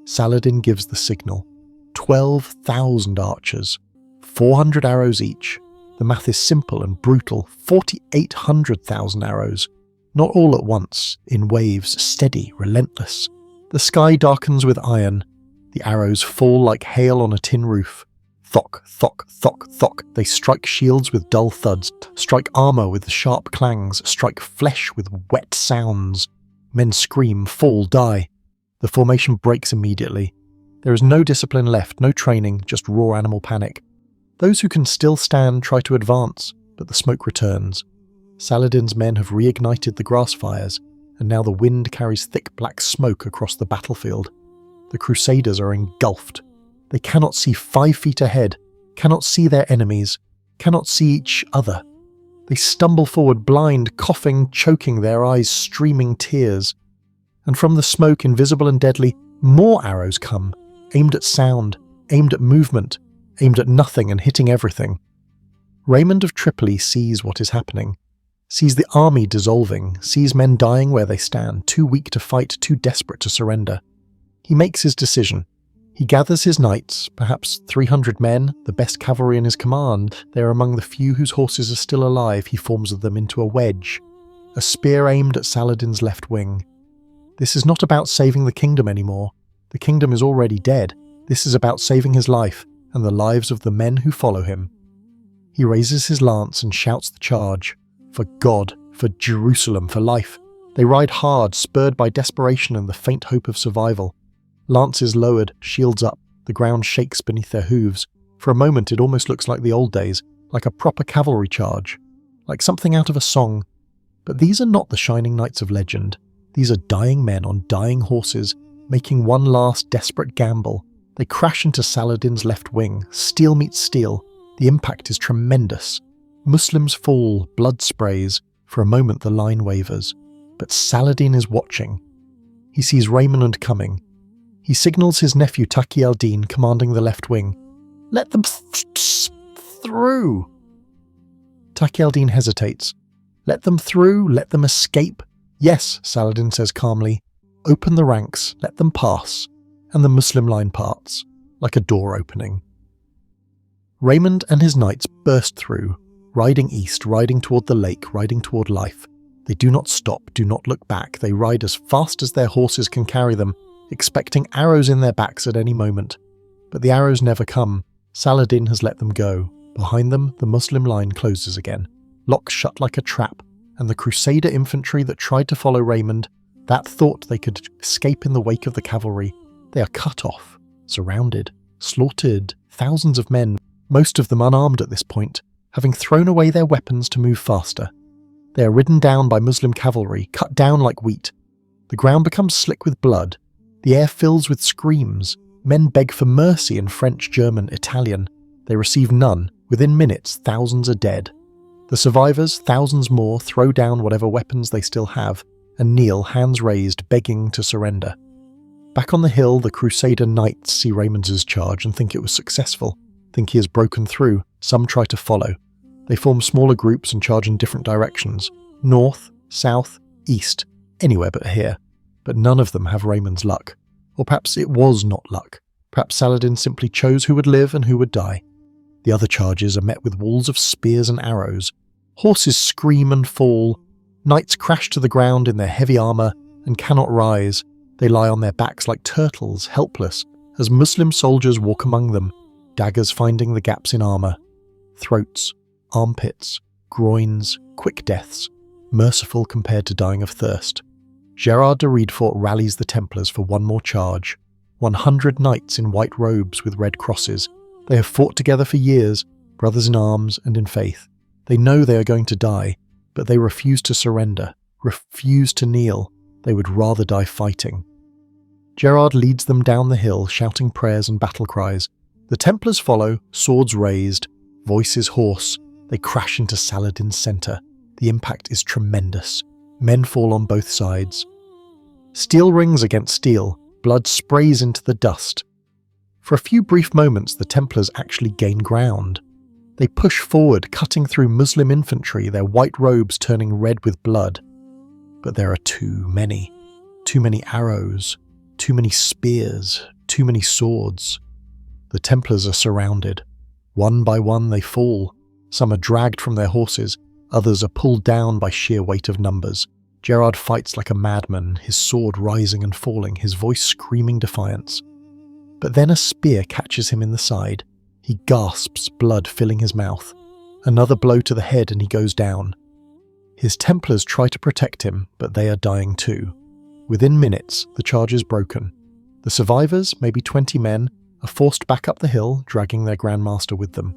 S1: Saladin gives the signal. 12,000 archers, 400 arrows each. The math is simple and brutal. 4,800,000 arrows. Not all at once, in waves, steady, relentless. The sky darkens with iron. The arrows fall like hail on a tin roof. Thock, thock, thock, thock. They strike shields with dull thuds, strike armour with sharp clangs, strike flesh with wet sounds. Men scream, fall, die. The formation breaks immediately. There is no discipline left, no training, just raw animal panic. Those who can still stand try to advance, but the smoke returns. Saladin's men have reignited the grass fires, and now the wind carries thick black smoke across the battlefield. The Crusaders are engulfed. They cannot see 5 feet ahead, cannot see their enemies, cannot see each other. They stumble forward blind, coughing, choking, their eyes streaming tears. And from the smoke, invisible and deadly, more arrows come, aimed at sound, aimed at movement, aimed at nothing and hitting everything. Raymond of Tripoli sees what is happening, sees the army dissolving, sees men dying where they stand, too weak to fight, too desperate to surrender. He makes his decision. He gathers his knights, perhaps 300 men, the best cavalry in his command. They are among the few whose horses are still alive. He forms them into a wedge, a spear aimed at Saladin's left wing. This is not about saving the kingdom anymore. The kingdom is already dead. This is about saving his life and the lives of the men who follow him. He raises his lance and shouts the charge. For God, for Jerusalem, for life. They ride hard, spurred by desperation and the faint hope of survival. Lances lowered, shields up, the ground shakes beneath their hooves. For a moment it almost looks like the old days, like a proper cavalry charge, like something out of a song. But these are not the shining knights of legend. These are dying men on dying horses, making one last desperate gamble. They crash into Saladin's left wing, steel meets steel. The impact is tremendous. Muslims fall, blood sprays. For a moment the line wavers. But Saladin is watching. He sees Raymond coming. He signals his nephew Taqi al-Din, commanding the left wing. Let them through! Taqi al-Din hesitates. Let them through, let them escape. Yes, Saladin says calmly. Open the ranks, let them pass. And the Muslim line parts, like a door opening. Raymond and his knights burst through, riding east, riding toward the lake, riding toward life. They do not stop, do not look back. They ride as fast as their horses can carry them, expecting arrows in their backs at any moment. But the arrows never come. Saladin has let them go. Behind them, the Muslim line closes again, locked shut like a trap, and the Crusader infantry that tried to follow Raymond, that thought they could escape in the wake of the cavalry, they are cut off, surrounded, slaughtered, thousands of men, most of them unarmed at this point, having thrown away their weapons to move faster. They are ridden down by Muslim cavalry, cut down like wheat. The ground becomes slick with blood. The air fills with screams. Men beg for mercy in French, German, Italian. They receive none. Within minutes, thousands are dead. The survivors, thousands more, throw down whatever weapons they still have and kneel, hands raised, begging to surrender. Back on the hill, the Crusader knights see Raymond's charge and think it was successful, think he has broken through. Some try to follow. They form smaller groups and charge in different directions, north, south, east, anywhere but here. But none of them have Raymond's luck. Or perhaps it was not luck. Perhaps Saladin simply chose who would live and who would die. The other charges are met with walls of spears and arrows. Horses scream and fall. Knights crash to the ground in their heavy armour and cannot rise. They lie on their backs like turtles, helpless, as Muslim soldiers walk among them, daggers finding the gaps in armour. Throats, armpits, groins, quick deaths, merciful compared to dying of thirst. Gerard de Riedfort rallies the Templars for one more charge. 100 knights in white robes with red crosses. They have fought together for years, brothers in arms and in faith. They know they are going to die, but they refuse to surrender, refuse to kneel. They would rather die fighting. Gerard leads them down the hill, shouting prayers and battle cries. The Templars follow, swords raised, voices hoarse. They crash into Saladin's centre. The impact is tremendous. Men fall on both sides. Steel rings against steel. Blood sprays into the dust. For a few brief moments, the Templars actually gain ground. They push forward, cutting through Muslim infantry, their white robes turning red with blood. But there are too many arrows, too many spears, too many swords. The Templars are surrounded. One by one they fall. Some are dragged from their horses, others are pulled down by sheer weight of numbers. Gerard fights like a madman, his sword rising and falling, his voice screaming defiance. But then a spear catches him in the side. He gasps, blood filling his mouth. Another blow to the head and he goes down. His Templars try to protect him, but they are dying too. Within minutes, the charge is broken. The survivors, maybe 20 men, are forced back up the hill, dragging their Grand Master with them.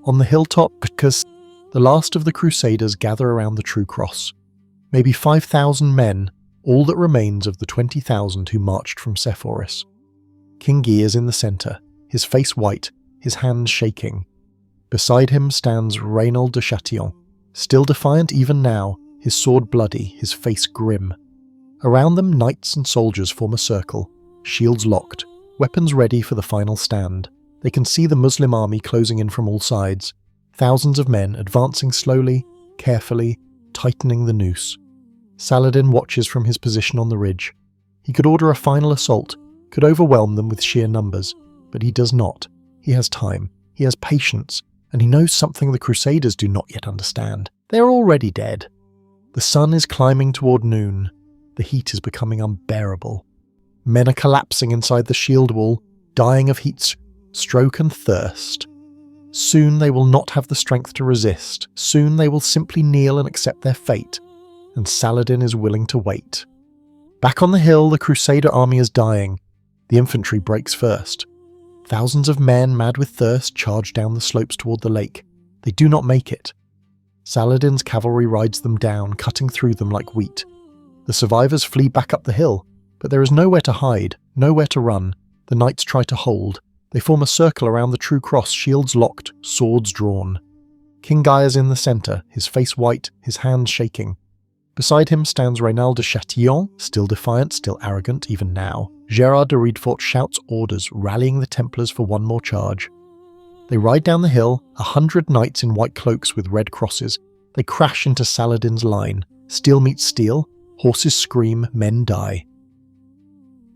S1: On the hilltop, because the last of the Crusaders gather around the true cross. Maybe 5,000 men, all that remains of the 20,000 who marched from Sepphoris. King Guy is in the centre, his face white, his hands shaking. Beside him stands Raynald de Chatillon, still defiant even now, his sword bloody, his face grim. Around them, knights and soldiers form a circle, shields locked, weapons ready for the final stand. They can see the Muslim army closing in from all sides, thousands of men advancing slowly, carefully, tightening the noose. Saladin watches from his position on the ridge. He could order a final assault, could overwhelm them with sheer numbers, but he does not. He has time, he has patience, and he knows something the Crusaders do not yet understand. They are already dead. The sun is climbing toward noon. The heat is becoming unbearable. Men are collapsing inside the shield wall, dying of heat stroke and thirst. Soon they will not have the strength to resist. Soon they will simply kneel and accept their fate. And Saladin is willing to wait. Back on the hill, the Crusader army is dying. The infantry breaks first. Thousands of men, mad with thirst, charge down the slopes toward the lake. They do not make it. Saladin's cavalry rides them down, cutting through them like wheat. The survivors flee back up the hill, but there is nowhere to hide, nowhere to run. The knights try to hold. They form a circle around the true cross, shields locked, swords drawn. King Guy is in the centre, his face white, his hands shaking. Beside him stands Raynald de Chatillon, still defiant, still arrogant, even now. Gerard de Riedfort shouts orders, rallying the Templars for one more charge. They ride down the hill, 100 knights in white cloaks with red crosses. They crash into Saladin's line. Steel meets steel, horses scream, men die.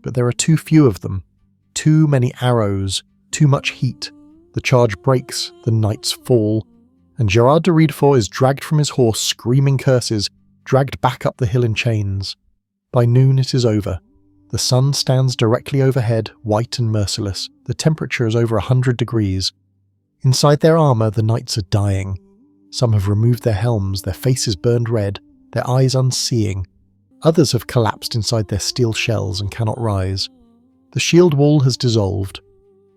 S1: But there are too few of them. Too many arrows, too much heat. The charge breaks, the knights fall, and Gerard de Riedfort is dragged from his horse, screaming curses, dragged back up the hill in chains. By noon it is over. The sun stands directly overhead, white and merciless. The temperature is over 100 degrees. Inside their armour, the knights are dying. Some have removed their helms, their faces burned red, their eyes unseeing. Others have collapsed inside their steel shells and cannot rise. The shield wall has dissolved.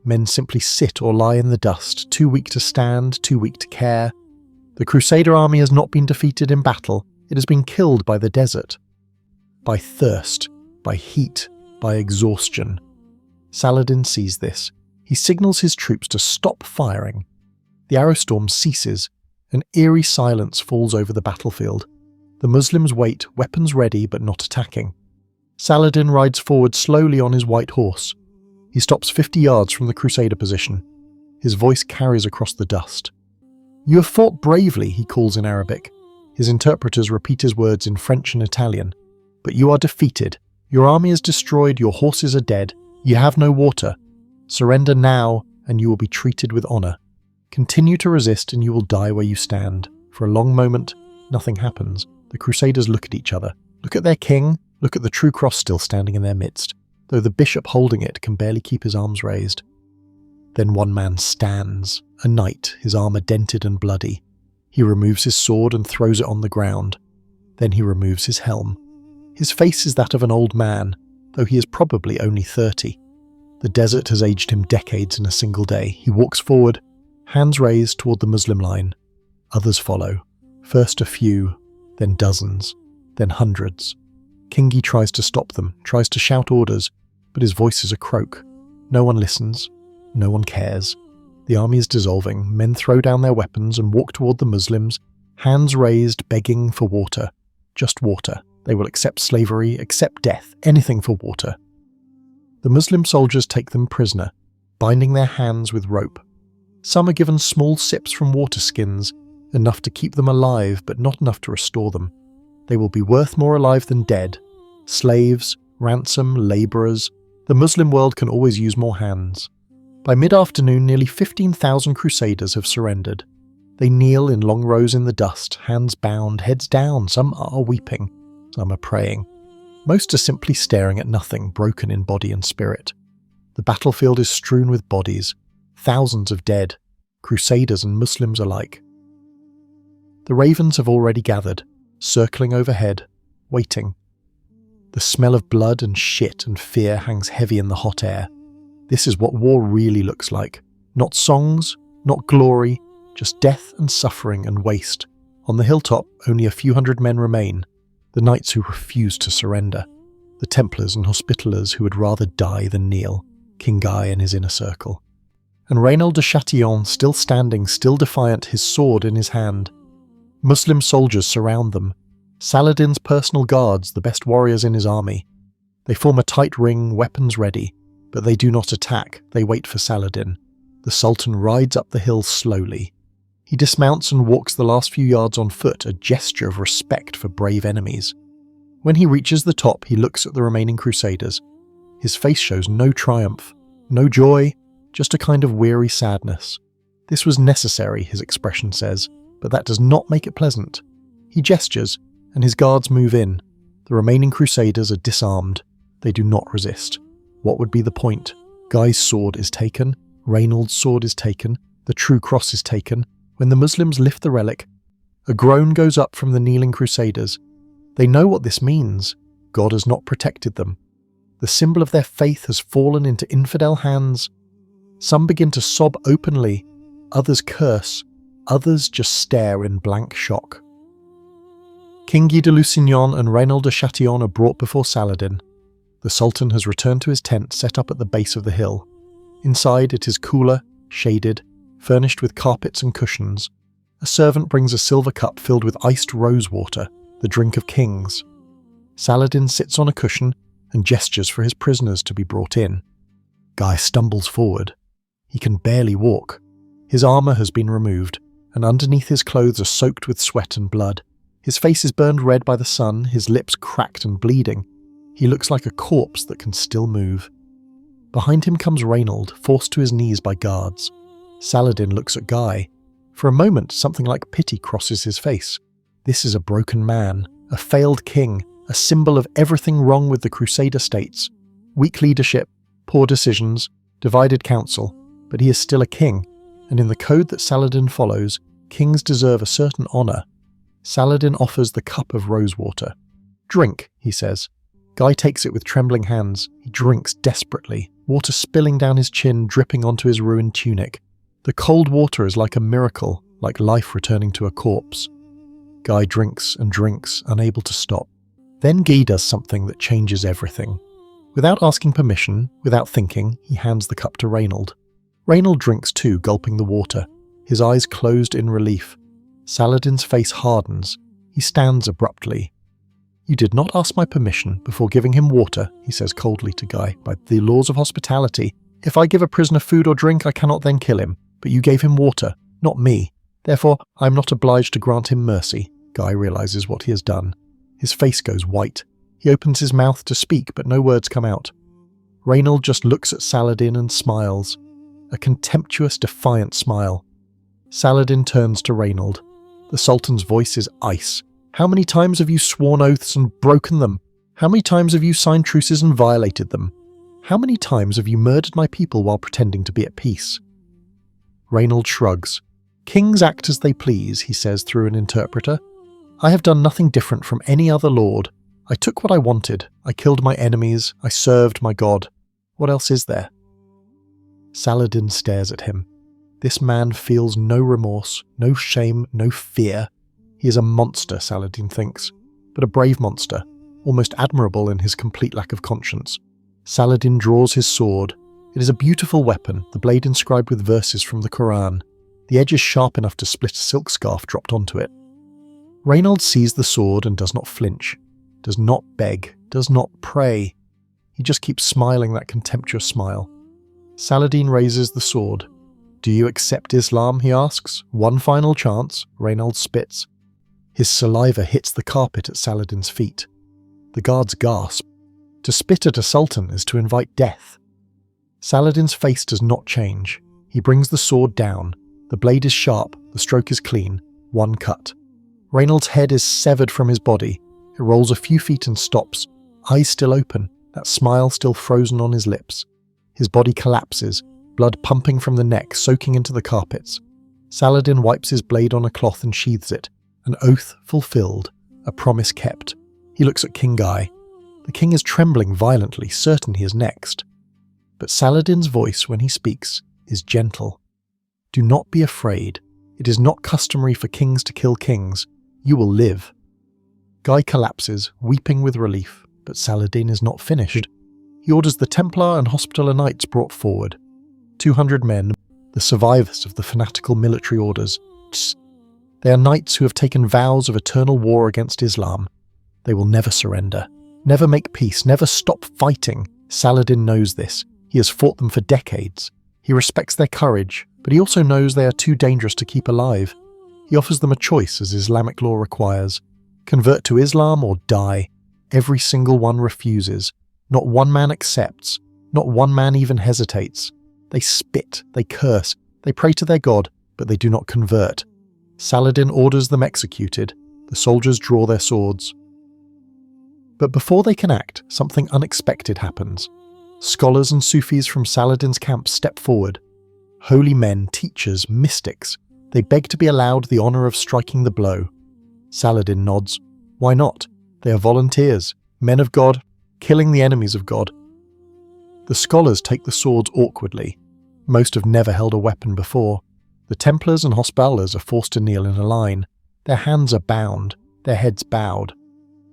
S1: Men simply sit or lie in the dust, too weak to stand, too weak to care. The Crusader army has not been defeated in battle. It has been killed by the desert. By thirst, by heat, by exhaustion. Saladin sees this. He signals his troops to stop firing. The arrow storm ceases. An eerie silence falls over the battlefield. The Muslims wait, weapons ready but not attacking. Saladin rides forward slowly on his white horse. He stops 50 yards from the Crusader position. His voice carries across the dust. "You have fought bravely," he calls in Arabic. His interpreters repeat his words in French and Italian. "But you are defeated. Your army is destroyed, your horses are dead. You have no water. Surrender now, and you will be treated with honour. Continue to resist, and you will die where you stand." For a long moment, nothing happens. The Crusaders look at each other. Look at their king. Look at the true cross still standing in their midst, though the bishop holding it can barely keep his arms raised. Then one man stands, a knight, his armour dented and bloody. He removes his sword and throws it on the ground. Then he removes his helm. His face is that of an old man, though he is probably only 30. The desert has aged him decades in a single day. He walks forward, hands raised toward the Muslim line. Others follow. First a few, then dozens, then hundreds. King Guy tries to stop them, tries to shout orders, but his voice is a croak. No one listens. No one cares. The army is dissolving. Men throw down their weapons and walk toward the Muslims, hands raised, begging for water. Just water. They will accept slavery, accept death, anything for water. The Muslim soldiers take them prisoner, binding their hands with rope. Some are given small sips from water skins, enough to keep them alive, but not enough to restore them. They will be worth more alive than dead. Slaves, ransom, labourers. The Muslim world can always use more hands. By mid-afternoon, nearly 15,000 Crusaders have surrendered. They kneel in long rows in the dust, hands bound, heads down. Some are weeping, some are praying. Most are simply staring at nothing, broken in body and spirit. The battlefield is strewn with bodies, thousands of dead, Crusaders and Muslims alike. The ravens have already gathered, circling overhead, waiting. The smell of blood and shit and fear hangs heavy in the hot air. This is what war really looks like. Not songs, not glory, just death and suffering and waste. On the hilltop, only a few hundred men remain, the knights who refuse to surrender, the Templars and Hospitallers who would rather die than kneel, King Guy and his inner circle. and Raynald de Chatillon still standing, still defiant, his sword in his hand. Muslim soldiers surround them. Saladin's personal guards, the best warriors in his army. They form a tight ring, weapons ready, but they do not attack, they wait for Saladin. The Sultan rides up the hill slowly. He dismounts and walks the last few yards on foot, a gesture of respect for brave enemies. When he reaches the top, he looks at the remaining Crusaders. His face shows no triumph, no joy, just a kind of weary sadness. This was necessary, his expression says, but that does not make it pleasant. He gestures, and his guards move in. The remaining Crusaders are disarmed. They do not resist. What would be the point? Guy's sword is taken, Raynald's sword is taken, the true cross is taken. When the Muslims lift the relic, a groan goes up from the kneeling Crusaders. They know what this means. God has not protected them. The symbol of their faith has fallen into infidel hands. Some begin to sob openly, others curse, others just stare in blank shock. King Guy de Lusignan and Raynald de Chatillon are brought before Saladin. The Sultan has returned to his tent set up at the base of the hill. Inside it is cooler, shaded, furnished with carpets and cushions. A servant brings a silver cup filled with iced rose water, the drink of kings. Saladin sits on a cushion and gestures for his prisoners to be brought in. Guy stumbles forward. He can barely walk. His armour has been removed, and underneath his clothes are soaked with sweat and blood. His face is burned red by the sun, his lips cracked and bleeding. He looks like a corpse that can still move. Behind him comes Raynald, forced to his knees by guards. Saladin looks at Guy. For a moment, something like pity crosses his face. This is a broken man, a failed king, a symbol of everything wrong with the Crusader states. Weak leadership, poor decisions, divided counsel, but he is still a king, and in the code that Saladin follows, kings deserve a certain honour. Saladin offers the cup of rosewater. "Drink," he says. Guy takes it with trembling hands. He drinks desperately, water spilling down his chin, dripping onto his ruined tunic. The cold water is like a miracle, like life returning to a corpse. Guy drinks and drinks, unable to stop. Then Guy does something that changes everything. Without asking permission, without thinking, he hands the cup to Raynald. Raynald drinks too, gulping the water, his eyes closed in relief. Saladin's face hardens. He stands abruptly. "You did not ask my permission before giving him water," he says coldly to Guy. "By the laws of hospitality, if I give a prisoner food or drink, I cannot then kill him. But you gave him water, not me. Therefore, I am not obliged to grant him mercy." Guy realizes what he has done. His face goes white. He opens his mouth to speak, but no words come out. Raynald just looks at Saladin and smiles. A contemptuous, defiant smile. Saladin turns to Raynald. The Sultan's voice is ice. "How many times have you sworn oaths and broken them? How many times have you signed truces and violated them? How many times have you murdered my people while pretending to be at peace?" Raynald shrugs. "Kings act as they please," he says through an interpreter. "I have done nothing different from any other lord. I took what I wanted. I killed my enemies. I served my God. What else is there?" Saladin stares at him. This man feels no remorse, no shame, no fear. He is a monster, Saladin thinks, but a brave monster, almost admirable in his complete lack of conscience. Saladin draws his sword. It is a beautiful weapon, the blade inscribed with verses from the Quran. The edge is sharp enough to split a silk scarf dropped onto it. Raynald sees the sword and does not flinch, does not beg, does not pray. He just keeps smiling that contemptuous smile. Saladin raises the sword. "Do you accept Islam?" he asks. "One final chance." Raynald spits. His saliva hits the carpet at Saladin's feet. The guards gasp. To spit at a sultan is to invite death. Saladin's face does not change. He brings the sword down. The blade is sharp, the stroke is clean. One cut. Raynald's head is severed from his body. It rolls a few feet and stops, eyes still open, that smile still frozen on his lips. His body collapses, blood pumping from the neck, soaking into the carpets. Saladin wipes his blade on a cloth and sheathes it. An oath fulfilled, a promise kept. He looks at King Guy. The king is trembling violently, certain he is next. But Saladin's voice, when he speaks, is gentle. "Do not be afraid. It is not customary for kings to kill kings. You will live." Guy collapses, weeping with relief, but Saladin is not finished. He orders the Templar and Hospitaller Knights brought forward. 200 men, the survivors of the fanatical military orders. They are knights who have taken vows of eternal war against Islam. They will never surrender, never make peace, never stop fighting. Saladin knows this. He has fought them for decades. He respects their courage, but he also knows they are too dangerous to keep alive. He offers them a choice as Islamic law requires. Convert to Islam or die. Every single one refuses. Not one man accepts. Not one man even hesitates. They spit, they curse, they pray to their god, but they do not convert. Saladin orders them executed. The soldiers draw their swords. But before they can act, something unexpected happens. Scholars and Sufis from Saladin's camp step forward. Holy men, teachers, mystics. They beg to be allowed the honour of striking the blow. Saladin nods. Why not? They are volunteers, men of God, killing the enemies of God. The scholars take the swords awkwardly. Most have never held a weapon before. The Templars and Hospitallers are forced to kneel in a line. Their hands are bound, their heads bowed.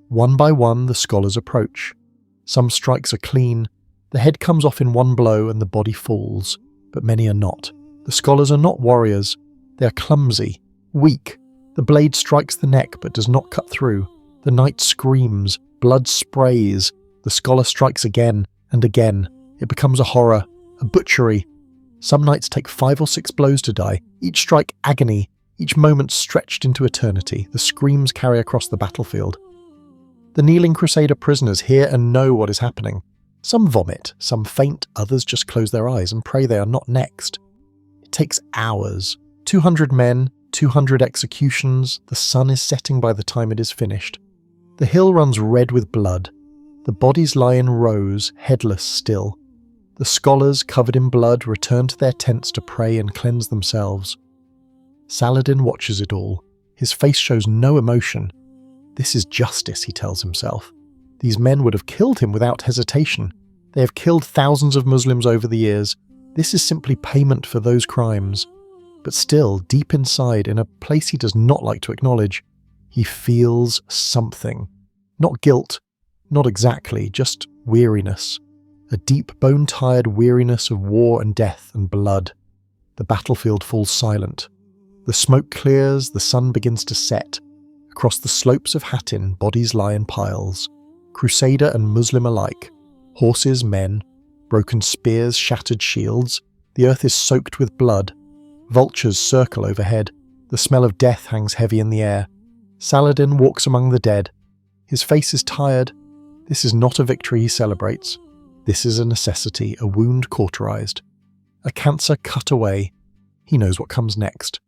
S1: One by one the scholars approach. Some strikes are clean. The head comes off in one blow and the body falls, but many are not. The scholars are not warriors. They are clumsy, weak. The blade strikes the neck but does not cut through. The knight screams, blood sprays. The scholar strikes again and again. It becomes a horror, a butchery. Some knights take 5 or 6 blows to die, each strike agony, each moment stretched into eternity. The screams carry across the battlefield. The kneeling Crusader prisoners hear and know what is happening. Some vomit, some faint, others just close their eyes and pray they are not next. It takes hours. 200 men, 200 executions. The sun is setting by the time it is finished. The hill runs red with blood. The bodies lie in rows, headless still. The scholars, covered in blood, return to their tents to pray and cleanse themselves. Saladin watches it all. His face shows no emotion. This is justice, he tells himself. These men would have killed him without hesitation. They have killed thousands of Muslims over the years. This is simply payment for those crimes. But still, deep inside, in a place he does not like to acknowledge, he feels something. Not guilt, not exactly, just weariness. A deep, bone-tired weariness of war and death and blood. The battlefield falls silent. The smoke clears, the sun begins to set. Across the slopes of Hattin, bodies lie in piles. Crusader and Muslim alike. Horses, men, broken spears, shattered shields. The earth is soaked with blood. Vultures circle overhead. The smell of death hangs heavy in the air. Saladin walks among the dead. His face is tired. This is not a victory he celebrates. This is a necessity, a wound cauterized. A cancer cut away. He knows what comes next.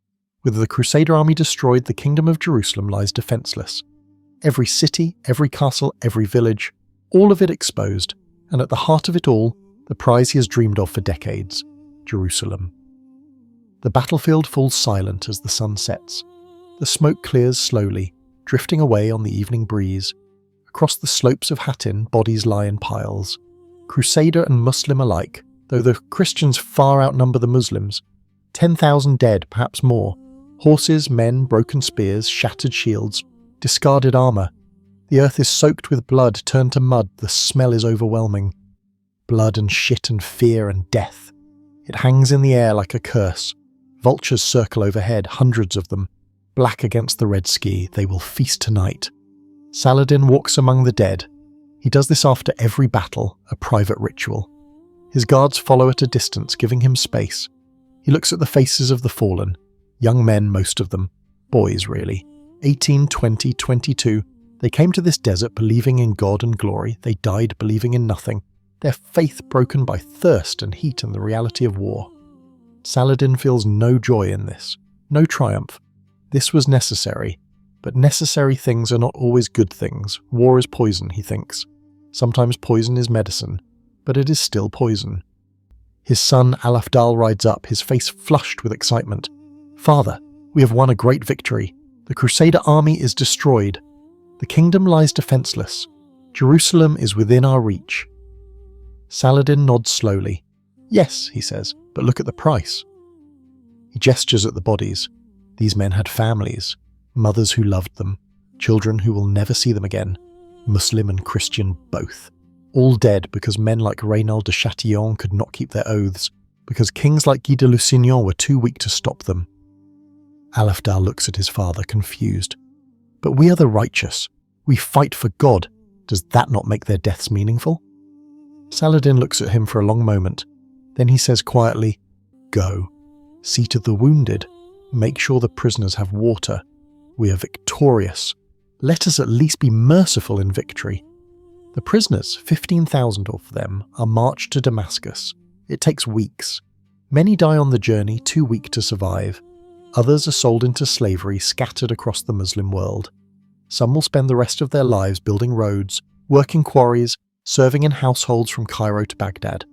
S1: With the Crusader army destroyed, the kingdom of Jerusalem lies defenseless. Every city, every castle, every village, all of it exposed, and at the heart of it all, the prize he has dreamed of for decades, Jerusalem. The battlefield falls silent as the sun sets. The smoke clears slowly, drifting away on the evening breeze. Across the slopes of Hattin, bodies lie in piles. Crusader and Muslim alike, though the Christians far outnumber the Muslims. 10,000 dead, perhaps more. Horses, men, broken spears, shattered shields, discarded armour. The earth is soaked with blood turned to mud. The smell is overwhelming. Blood and shit and fear and death. It hangs in the air like a curse. Vultures circle overhead, hundreds of them. Black against the red ski, they will feast tonight. Saladin walks among the dead. He does this after every battle, a private ritual. His guards follow at a distance, giving him space. He looks at the faces of the fallen. Young men, most of them. Boys, really. 18, 20, 22. They came to this desert believing in God and glory. They died believing in nothing. Their faith broken by thirst and heat and the reality of war. Saladin feels no joy in this. No triumph. This was necessary. But necessary things are not always good things. War is poison, he thinks. Sometimes poison is medicine, but it is still poison. His son Al-Afdal rides up, his face flushed with excitement. Father, we have won a great victory. The Crusader army is destroyed. The kingdom lies defenseless. Jerusalem is within our reach. Saladin nods slowly. Yes, he says, but look at the price. He gestures at the bodies. These men had families, mothers who loved them, children who will never see them again, Muslim and Christian both. All dead because men like Raynald de Chatillon could not keep their oaths. because kings like Guy de Lusignan were too weak to stop them. Alafdal looks at his father, confused. But we are the righteous. We fight for God. Does that not make their deaths meaningful? Saladin looks at him for a long moment. Then he says quietly, "Go. See to the wounded. Make sure the prisoners have water. We are victorious. Let us at least be merciful in victory." The prisoners, 15,000 of them, are marched to Damascus. It takes weeks. Many die on the journey, too weak to survive. Others are sold into slavery, scattered across the Muslim world. Some will spend the rest of their lives building roads, working quarries, serving in households from Cairo to Baghdad.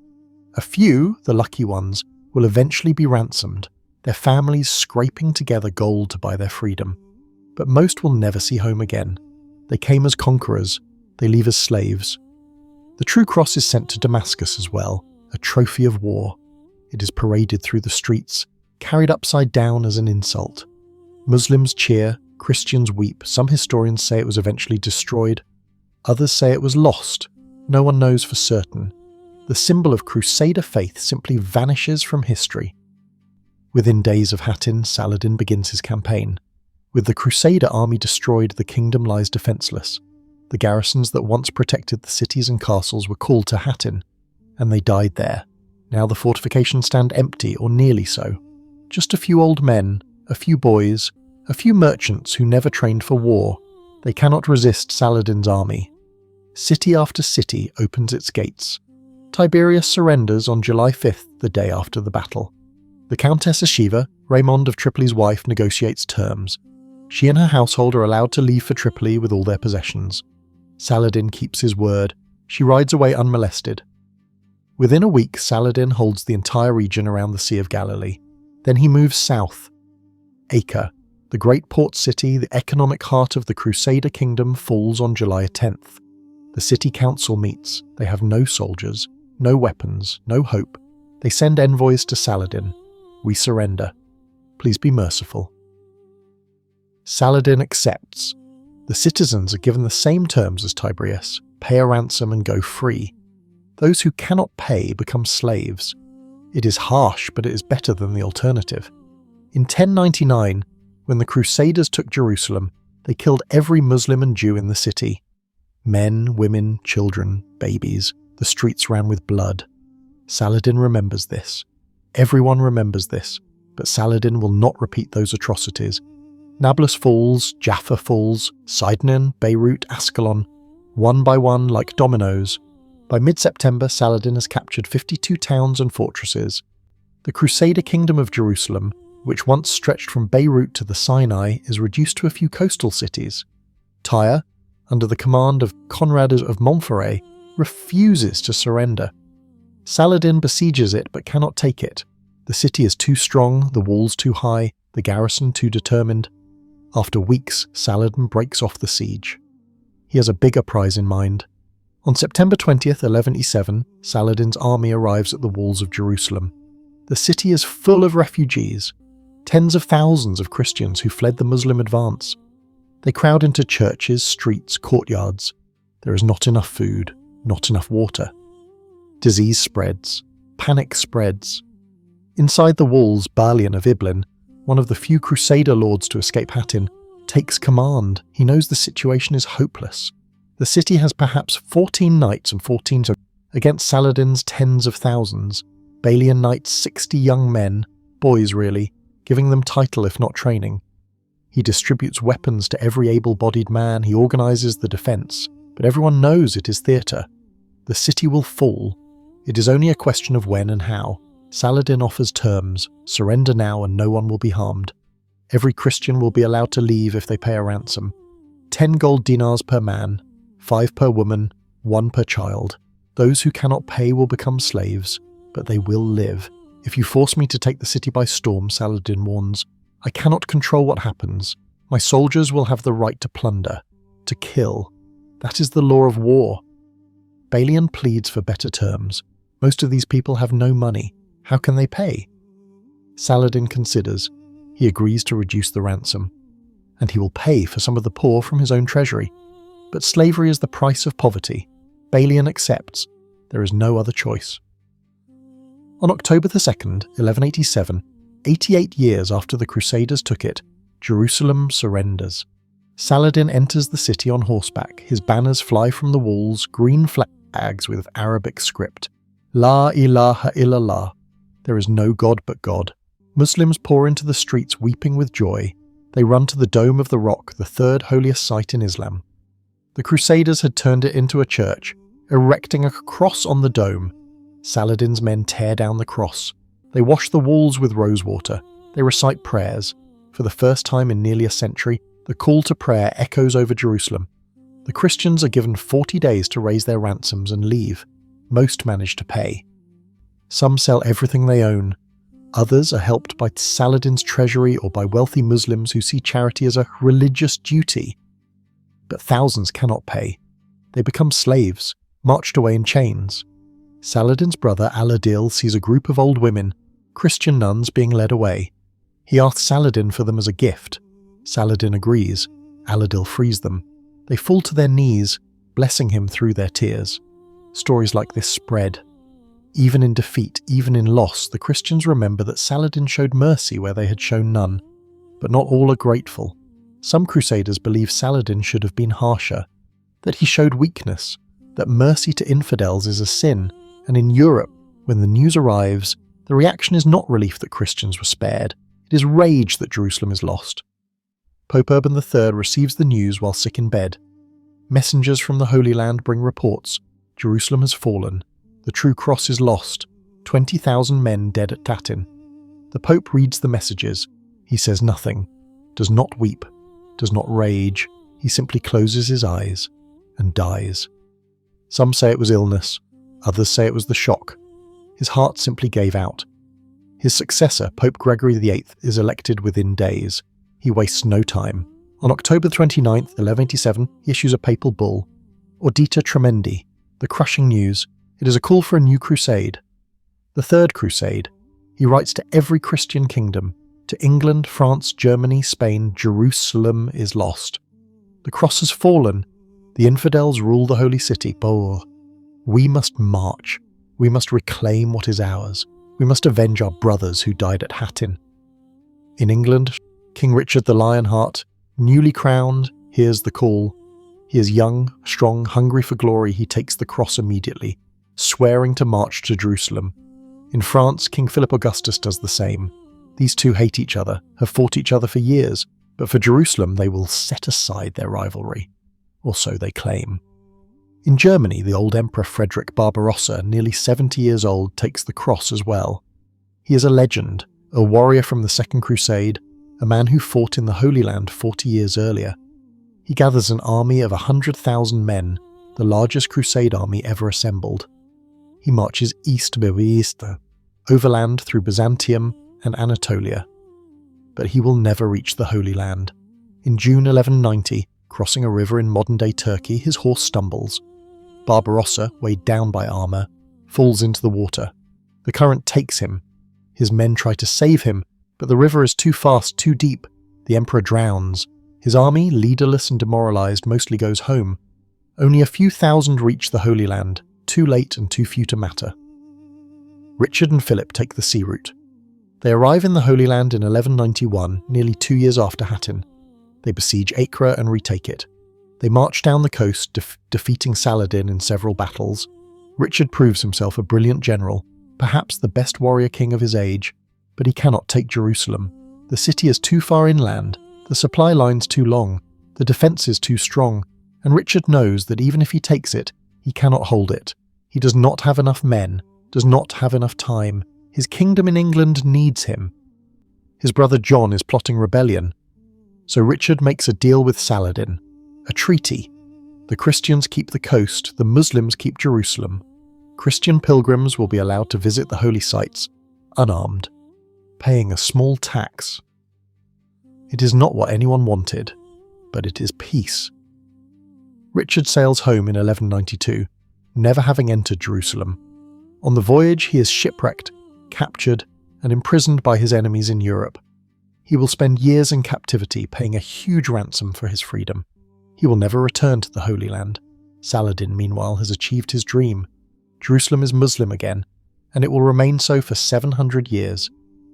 S1: A few, the lucky ones, will eventually be ransomed, their families scraping together gold to buy their freedom. But most will never see home again. They came as conquerors, they leave as slaves. The true cross is sent to Damascus as well, a trophy of war. It is paraded through the streets, carried upside down as an insult. Muslims cheer, Christians weep. Some historians say it was eventually destroyed. Others say it was lost. No one knows for certain. The symbol of Crusader faith simply vanishes from history. Within days of Hattin, Saladin begins his campaign. With the Crusader army destroyed, the kingdom lies defenceless. The garrisons that once protected the cities and castles were called to Hattin, and they died there. Now the fortifications stand empty, or nearly so. Just a few old men, a few boys, a few merchants who never trained for war. They cannot resist Saladin's army. City after city opens its gates. Tiberius surrenders on July 5th, the day after the battle. The Countess Ashiva, Raymond of Tripoli's wife, negotiates terms. She and her household are allowed to leave for Tripoli with all their possessions. Saladin keeps his word. She rides away unmolested. Within a week, Saladin holds the entire region around the Sea of Galilee. Then he moves south. Acre, the great port city, the economic heart of the Crusader kingdom, falls on July 10th. The city council meets. They have no soldiers, no weapons, no hope. They send envoys to Saladin. "We surrender. Please be merciful." Saladin accepts. The citizens are given the same terms as Tiberius: pay a ransom and go free. Those who cannot pay become slaves. It is harsh, but it is better than the alternative. In 1099, when the Crusaders took Jerusalem, they killed every Muslim and Jew in the city. Men, women, children, babies. The streets ran with blood. Saladin remembers this. Everyone remembers this, but Saladin will not repeat those atrocities. Nablus falls, Jaffa falls, Sidon, Beirut, Ascalon, one by one like dominoes. By mid-September, Saladin has captured 52 towns and fortresses. The Crusader kingdom of Jerusalem, which once stretched from Beirut to the Sinai, is reduced to a few coastal cities. Tyre, under the command of Conrad of Montferrat, refuses to surrender. Saladin besieges it but cannot take it. The city is too strong, the walls too high, the garrison too determined. After weeks, Saladin breaks off the siege. He has a bigger prize in mind. On September 20th, 1187, Saladin's army arrives at the walls of Jerusalem. The city is full of refugees, tens of thousands of Christians who fled the Muslim advance. They crowd into churches, streets, courtyards. There is not enough food, not enough water. Disease spreads. Panic spreads. Inside the walls, Balian of Iblis, one of the few Crusader lords to escape Hattin, takes command. He knows the situation is hopeless. The city has perhaps 14 knights and 14 against Saladin's tens of thousands. Balian knights 60 young men, boys really, giving them title if not training. He distributes weapons to every able-bodied man, he organises the defence, but everyone knows it is theatre. The city will fall. It is only a question of when and how. Saladin offers terms: surrender now and no one will be harmed. Every Christian will be allowed to leave if they pay a ransom. 10 gold dinars per man, 5 per woman, 1 per child. Those who cannot pay will become slaves, but they will live. If you force me to take the city by storm, Saladin warns, I cannot control what happens. My soldiers will have the right to plunder, to kill. That is the law of war. Balian pleads for better terms. Most of these people have no money. How can they pay? Saladin considers. He agrees to reduce the ransom. And he will pay for some of the poor from his own treasury. But slavery is the price of poverty. Balian accepts. There is no other choice. On October 2nd, 1187, 88 years after the Crusaders took it, Jerusalem surrenders. Saladin enters the city on horseback. His banners fly from the walls, green flags with Arabic script. La ilaha illallah. There is no God but God. Muslims pour into the streets weeping with joy. They run to the Dome of the Rock, the third holiest site in Islam. The Crusaders had turned it into a church, erecting a cross on the dome. Saladin's men tear down the cross. They wash the walls with rosewater. They recite prayers. For the first time in nearly a century, the call to prayer echoes over Jerusalem. The Christians are given 40 days to raise their ransoms and leave. Most manage to pay. Some sell everything they own. Others are helped by Saladin's treasury or by wealthy Muslims who see charity as a religious duty. But thousands cannot pay. They become slaves, marched away in chains. Saladin's brother Al-Adil sees a group of old women, Christian nuns, being led away. He asks Saladin for them as a gift. Saladin agrees. Al-Adil frees them. They fall to their knees, blessing him through their tears. Stories like this spread. Even in defeat, even in loss, the Christians remember that Saladin showed mercy where they had shown none. But not all are grateful. Some Crusaders believe Saladin should have been harsher, that he showed weakness, that mercy to infidels is a sin, and in Europe, when the news arrives, the reaction is not relief that Christians were spared, it is rage that Jerusalem is lost. Pope Urban III receives the news while sick in bed. Messengers from the Holy Land bring reports. Jerusalem has fallen. The true cross is lost. 20,000 men dead at Hattin. The Pope reads the messages. He says nothing, does not weep, does not rage. He simply closes his eyes and dies. Some say it was illness. Others say it was the shock. His heart simply gave out. His successor, Pope Gregory VIII, is elected within days. He wastes no time. On October 29th, 1187, he issues a papal bull, Audita Tremendi, the crushing news. It is a call for a new crusade. The Third Crusade. He writes to every Christian kingdom, to England, France, Germany, Spain, Jerusalem is lost. The cross has fallen. The infidels rule the holy city. We must march. We must reclaim what is ours. We must avenge our brothers who died at Hattin. In England, King Richard the Lionheart, newly crowned, hears the call. He is young, strong, hungry for glory. He takes the cross immediately, swearing to march to Jerusalem. In France, King Philip Augustus does the same. These two hate each other, have fought each other for years, but for Jerusalem they will set aside their rivalry. Or so they claim. In Germany, the old Emperor Frederick Barbarossa, nearly 70 years old, takes the cross as well. He is a legend, a warrior from the Second Crusade, a man who fought in the Holy Land 40 years earlier. He gathers an army of 100,000 men, the largest crusade army ever assembled. He marches east overland through Byzantium and Anatolia. But he will never reach the Holy Land. In June 1190, crossing a river in modern-day Turkey, his horse stumbles. Barbarossa, weighed down by armour, falls into the water. The current takes him. His men try to save him, but the river is too fast, too deep. The emperor drowns. His army, leaderless and demoralised, mostly goes home. Only a few thousand reach the Holy Land, too late and too few to matter. Richard and Philip take the sea route. They arrive in the Holy Land in 1191, nearly 2 years after Hattin. They besiege Acre and retake it. They march down the coast, defeating Saladin in several battles. Richard proves himself a brilliant general, perhaps the best warrior king of his age, but he cannot take Jerusalem. The city is too far inland, the supply lines too long, the defences too strong, and Richard knows that even if he takes it, he cannot hold it. He does not have enough men, does not have enough time. His kingdom in England needs him. His brother John is plotting rebellion. So Richard makes a deal with Saladin, a treaty. The Christians keep the coast, the Muslims keep Jerusalem. Christian pilgrims will be allowed to visit the holy sites, unarmed, paying a small tax. It is not what anyone wanted, but it is peace. Richard sails home in 1192, never having entered Jerusalem. On the voyage he is shipwrecked, captured, and imprisoned by his enemies in Europe. He will spend years in captivity, paying a huge ransom for his freedom. He will never return to the Holy Land. Saladin, meanwhile, has achieved his dream. Jerusalem is Muslim again, and it will remain so for 700 years.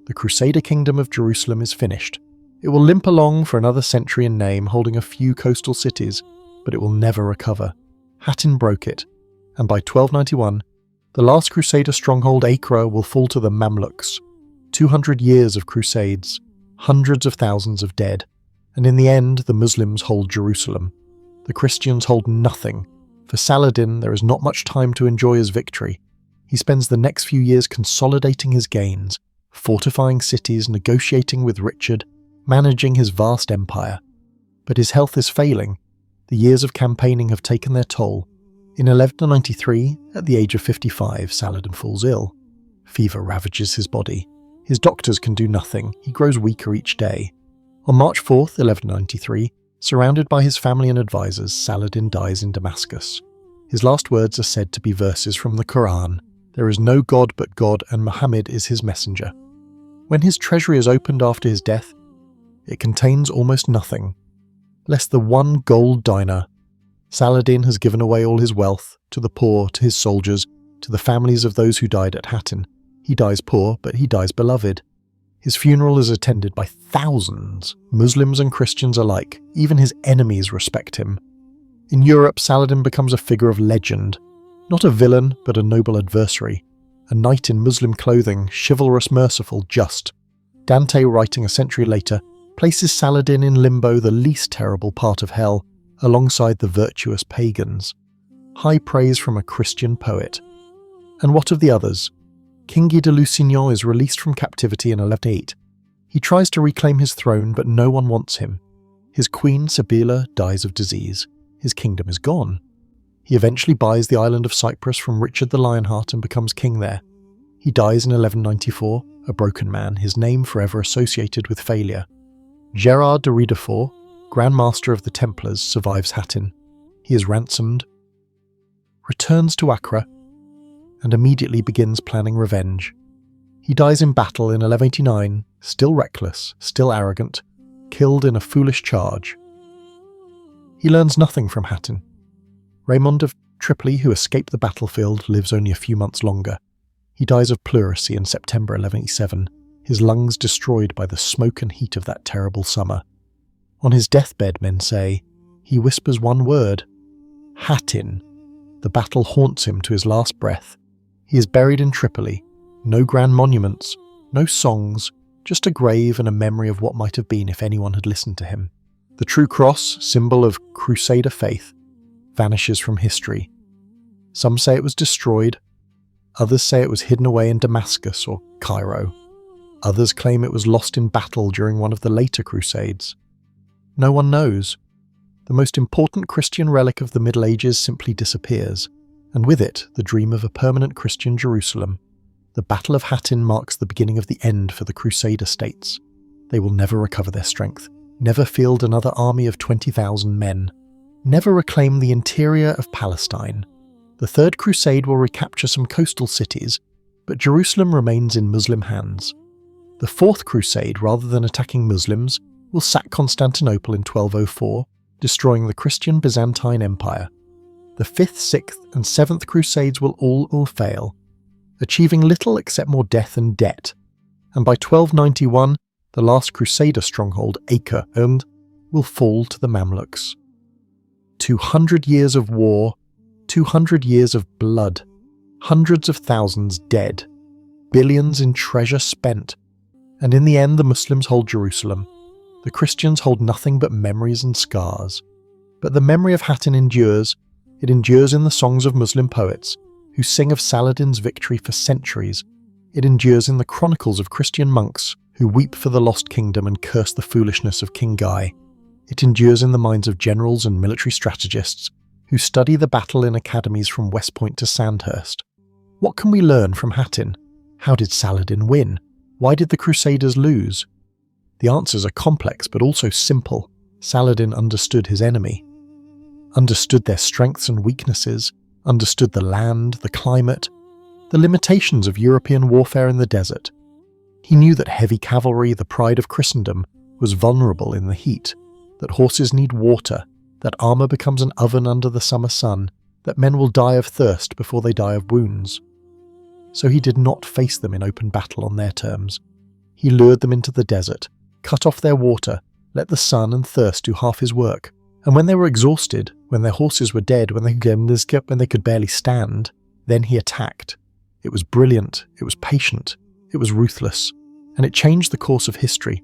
S1: The Crusader kingdom of Jerusalem is finished. It will limp along for another century in name, holding a few coastal cities, but it will never recover. Hattin broke it, and by 1291, the last Crusader stronghold Acre will fall to the Mamluks. 200 years of crusades, hundreds of thousands of dead, and in the end the Muslims hold Jerusalem. The Christians hold nothing. For Saladin, there is not much time to enjoy his victory. He spends the next few years consolidating his gains, fortifying cities, negotiating with Richard, managing his vast empire. But his health is failing. The years of campaigning have taken their toll. In 1193, at the age of 55, Saladin falls ill. Fever ravages his body. His doctors can do nothing. He grows weaker each day. On March 4th, 1193, surrounded by his family and advisors, Saladin dies in Damascus. His last words are said to be verses from the Quran. There is no God but God, and Muhammad is his messenger. When his treasury is opened after his death, it contains almost nothing. Less than one gold dinar. Saladin has given away all his wealth, to the poor, to his soldiers, to the families of those who died at Hattin. He dies poor, but he dies beloved. His funeral is attended by thousands, Muslims and Christians alike. Even his enemies respect him. In Europe, Saladin becomes a figure of legend. Not a villain, but a noble adversary. A knight in Muslim clothing, chivalrous, merciful, just. Dante, writing a century later, places Saladin in limbo, the least terrible part of hell, alongside the virtuous pagans. High praise from a Christian poet. And what of the others? King Guy de Lusignan is released from captivity in 1108. He tries to reclaim his throne, but no one wants him. His queen, Sibylla, dies of disease. His kingdom is gone. He eventually buys the island of Cyprus from Richard the Lionheart and becomes king there. He dies in 1194, a broken man, his name forever associated with failure. Gerard de Riedefort, Grand Master of the Templars, survives Hattin. He is ransomed, returns to Acre, and immediately begins planning revenge. He dies in battle in 1189, still reckless, still arrogant, killed in a foolish charge. He learns nothing from Hattin. Raymond of Tripoli, who escaped the battlefield, lives only a few months longer. He dies of pleurisy in September 1187, his lungs destroyed by the smoke and heat of that terrible summer. On his deathbed, men say, he whispers one word, Hattin. The battle haunts him to his last breath. He is buried in Tripoli. No grand monuments, no songs, just a grave and a memory of what might have been if anyone had listened to him. The true cross, symbol of Crusader faith, vanishes from history. Some say it was destroyed. Others say it was hidden away in Damascus or Cairo. Others claim it was lost in battle during one of the later Crusades. No one knows. The most important Christian relic of the Middle Ages simply disappears, and with it the dream of a permanent Christian Jerusalem. The Battle of Hattin marks the beginning of the end for the Crusader states. They will never recover their strength, never field another army of 20,000 men, never reclaim the interior of Palestine. The Third Crusade will recapture some coastal cities, but Jerusalem remains in Muslim hands. The Fourth Crusade, rather than attacking Muslims, will sack Constantinople in 1204, destroying the Christian Byzantine Empire. The Fifth, Sixth, and Seventh Crusades will all fail, achieving little except more death and debt, and by 1291, the last Crusader stronghold, Acre, will fall to the Mamluks. 200 years of war, 200 years of blood, hundreds of thousands dead, billions in treasure spent, and in the end the Muslims hold Jerusalem. The Christians hold nothing but memories and scars. But the memory of Hattin endures. It endures in the songs of Muslim poets, who sing of Saladin's victory for centuries. It endures in the chronicles of Christian monks, who weep for the lost kingdom and curse the foolishness of King Guy. It endures in the minds of generals and military strategists, who study the battle in academies from West Point to Sandhurst. What can we learn from Hattin? How did Saladin win? Why did the Crusaders lose? The answers are complex but also simple. Saladin understood his enemy, understood their strengths and weaknesses, understood the land, the climate, the limitations of European warfare in the desert. He knew that heavy cavalry, the pride of Christendom, was vulnerable in the heat, that horses need water, that armour becomes an oven under the summer sun, that men will die of thirst before they die of wounds. so he did not face them in open battle on their terms. He lured them into the desert, cut off their water, let the sun and thirst do half his work, and when they were exhausted, when their horses were dead, when they could barely stand, then he attacked. It was brilliant, it was patient, it was ruthless, and it changed the course of history.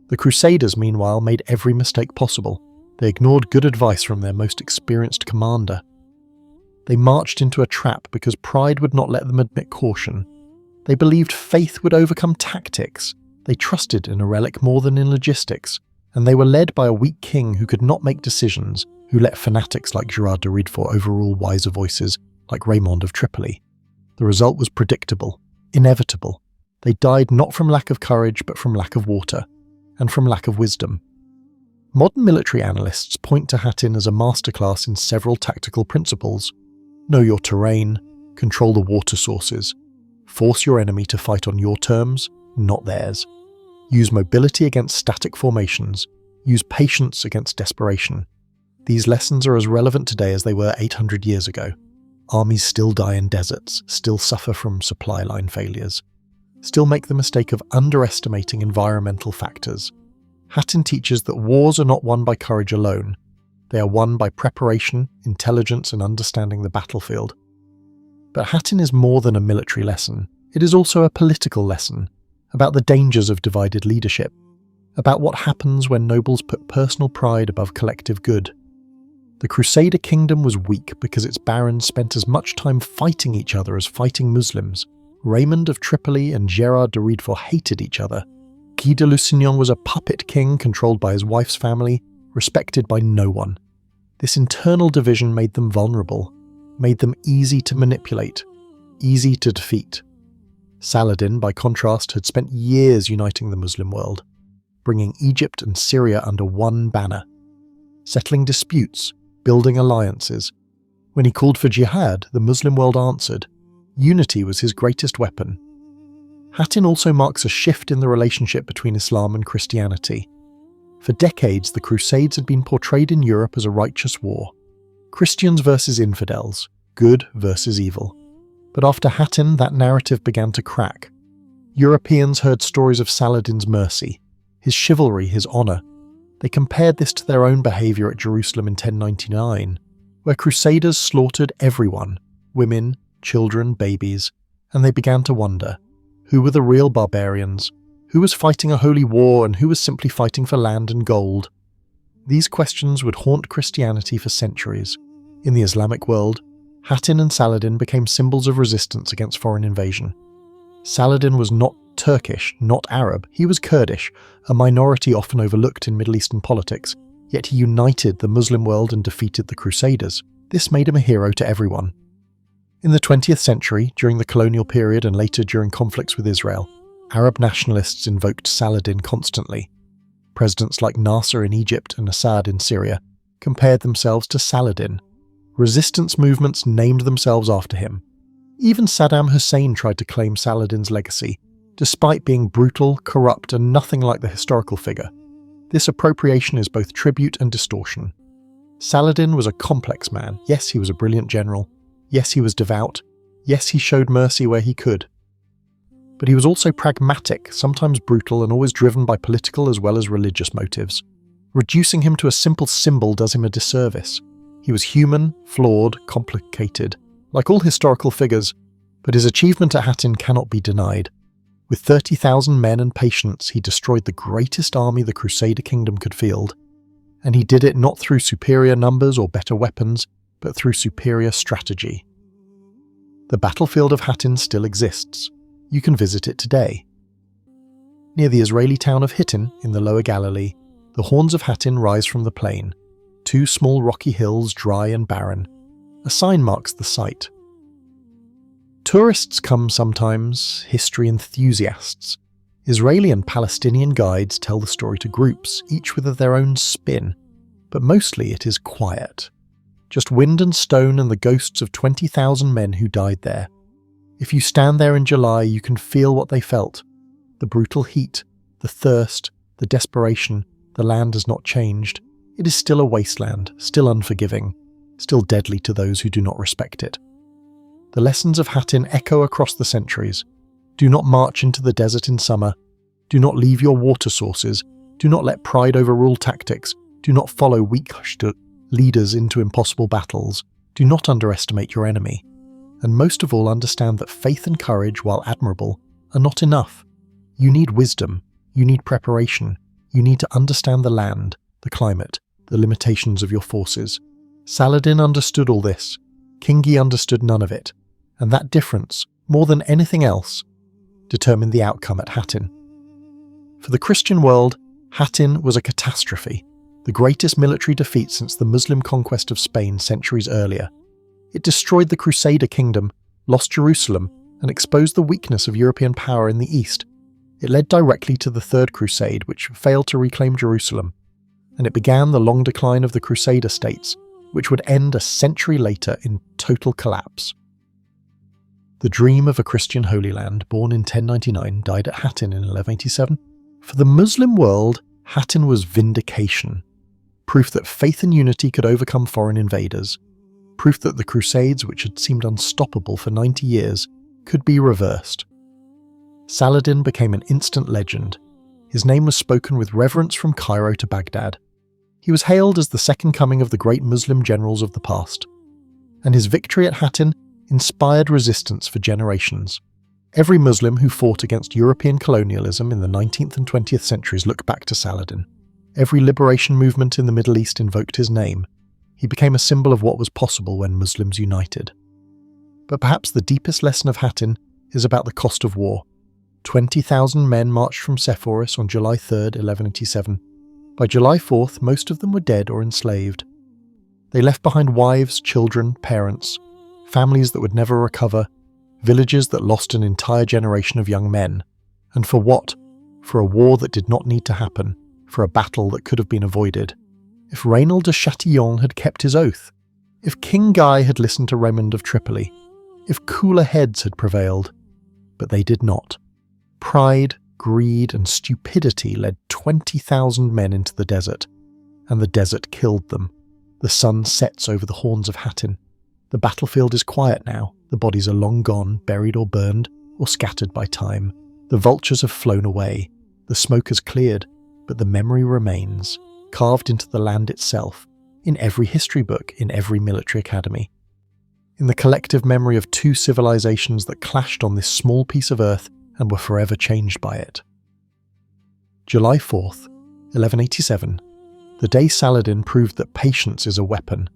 S1: The Crusaders, meanwhile, made every mistake possible. They ignored good advice from their most experienced commander. They marched into a trap because pride would not let them admit caution. They believed faith would overcome tactics. They trusted in a relic more than in logistics, and they were led by a weak king who could not make decisions, who let fanatics like Gerard de Riedfort overrule wiser voices like Raymond of Tripoli. The result was predictable, inevitable. They died not from lack of courage, but from lack of water, and from lack of wisdom. Modern military analysts point to Hattin as a masterclass in several tactical principles. Know your terrain, control the water sources, force your enemy to fight on your terms, not theirs. Use mobility against static formations, use patience against desperation. These lessons are as relevant today as they were 800 years ago. Armies still die in deserts, still suffer from supply line failures, still make the mistake of underestimating environmental factors. Hattin teaches that wars are not won by courage alone. They are won by preparation, intelligence, and understanding the battlefield. But Hattin is more than a military lesson. It is also a political lesson, about the dangers of divided leadership, about what happens when nobles put personal pride above collective good. The Crusader kingdom was weak because its barons spent as much time fighting each other as fighting Muslims. Raymond of Tripoli and Gerard de Riedfort hated each other. Guy de Lusignan was a puppet king controlled by his wife's family, respected by no one. This internal division made them vulnerable, made them easy to manipulate, easy to defeat. Saladin, by contrast, had spent years uniting the Muslim world, bringing Egypt and Syria under one banner, settling disputes, building alliances. When he called for jihad, the Muslim world answered. Unity was his greatest weapon. Hattin also marks a shift in the relationship between Islam and Christianity. For decades, the Crusades had been portrayed in Europe as a righteous war. Christians versus infidels, good versus evil. But after Hattin, that narrative began to crack. Europeans heard stories of Saladin's mercy, his chivalry, his honour. They compared this to their own behaviour at Jerusalem in 1099, where Crusaders slaughtered everyone, women, children, babies, and they began to wonder, who were the real barbarians? Who was fighting a holy war and who was simply fighting for land and gold? These questions would haunt Christianity for centuries. In the Islamic world, Hattin and Saladin became symbols of resistance against foreign invasion. Saladin was not Turkish, not Arab, he was Kurdish, a minority often overlooked in Middle Eastern politics, yet he united the Muslim world and defeated the Crusaders. This made him a hero to everyone. In the 20th century, during the colonial period and later during conflicts with Israel, Arab nationalists invoked Saladin constantly. Presidents like Nasser in Egypt and Assad in Syria compared themselves to Saladin. Resistance movements named themselves after him. Even Saddam Hussein tried to claim Saladin's legacy, despite being brutal, corrupt, and nothing like the historical figure. This appropriation is both tribute and distortion. Saladin was a complex man. Yes, he was a brilliant general. Yes, he was devout. Yes, he showed mercy where he could. But he was also pragmatic, sometimes brutal, and always driven by political as well as religious motives. Reducing him to a simple symbol does him a disservice. He was human, flawed, complicated, like all historical figures, but his achievement at Hattin cannot be denied. With 30,000 men and patience, he destroyed the greatest army the Crusader kingdom could field. And he did it not through superior numbers or better weapons, but through superior strategy. The battlefield of Hattin still exists. You can visit it today. Near the Israeli town of Hittin, in the Lower Galilee, the horns of Hattin rise from the plain, two small rocky hills, dry and barren. A sign marks the site. Tourists come sometimes, history enthusiasts. Israeli and Palestinian guides tell the story to groups, each with their own spin, but mostly it is quiet. Just wind and stone and the ghosts of 20,000 men who died there. If you stand there in July, you can feel what they felt. The brutal heat, the thirst, the desperation. The land has not changed. It is still a wasteland, still unforgiving, still deadly to those who do not respect it. The lessons of Hattin echo across the centuries. Do not march into the desert in summer. Do not leave your water sources. Do not let pride overrule tactics. Do not follow weak leaders into impossible battles. Do not underestimate your enemy. And most of all, understand that faith and courage, while admirable, are not enough. You need wisdom. You need preparation. You need to understand the land, the climate, the limitations of your forces. Saladin understood all this. King Guy understood none of it. And that difference, more than anything else, determined the outcome at Hattin. For the Christian world, Hattin was a catastrophe, the greatest military defeat since the Muslim conquest of Spain centuries earlier. It destroyed the Crusader kingdom, lost Jerusalem, and exposed the weakness of European power in the east. It led directly to the Third Crusade, which failed to reclaim Jerusalem, and it began the long decline of the Crusader states, which would end a century later in total collapse. The dream of a Christian Holy Land, born in 1099, died at Hattin in 1187. For the Muslim world, Hattin was vindication, proof that faith and unity could overcome foreign invaders, proof that the Crusades, which had seemed unstoppable for 90 years, could be reversed. Saladin became an instant legend. His name was spoken with reverence from Cairo to Baghdad. He was hailed as the second coming of the great Muslim generals of the past, and his victory at Hattin inspired resistance for generations. Every Muslim who fought against European colonialism in the 19th and 20th centuries looked back to Saladin. Every liberation movement in the Middle East invoked his name. He became a symbol of what was possible when Muslims united. But perhaps the deepest lesson of Hattin is about the cost of war. 20,000 men marched from Sepphoris on July 3rd, 1187. By July 4th, most of them were dead or enslaved. They left behind wives, children, parents, families that would never recover, villages that lost an entire generation of young men. And for what? For a war that did not need to happen, for a battle that could have been avoided. If Raynald de Chatillon had kept his oath, if King Guy had listened to Raymond of Tripoli, if cooler heads had prevailed. But they did not. Pride, greed, and stupidity led 20,000 men into the desert, and the desert killed them. The sun sets over the horns of Hattin. The battlefield is quiet now. The bodies are long gone, buried or burned, or scattered by time. The vultures have flown away. The smoke has cleared, but the memory remains, carved into the land itself, in every history book, in every military academy. In the collective memory of two civilizations that clashed on this small piece of earth and were forever changed by it. July 4th, 1187, the day Saladin proved that patience is a weapon,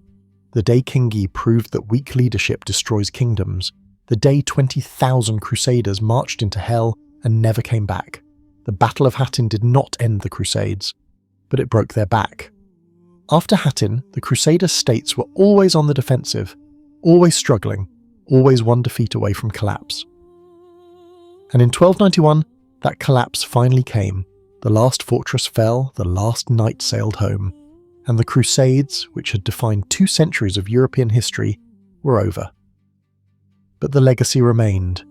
S1: the day King Guy proved that weak leadership destroys kingdoms, the day 20,000 Crusaders marched into hell and never came back. The Battle of Hattin did not end the Crusades, but it broke their back. After Hattin, the Crusader states were always on the defensive, always struggling, always one defeat away from collapse. And in 1291, that collapse finally came. The last fortress fell, the last knight sailed home, and the Crusades, which had defined 2 centuries of European history, were over. But the legacy remained,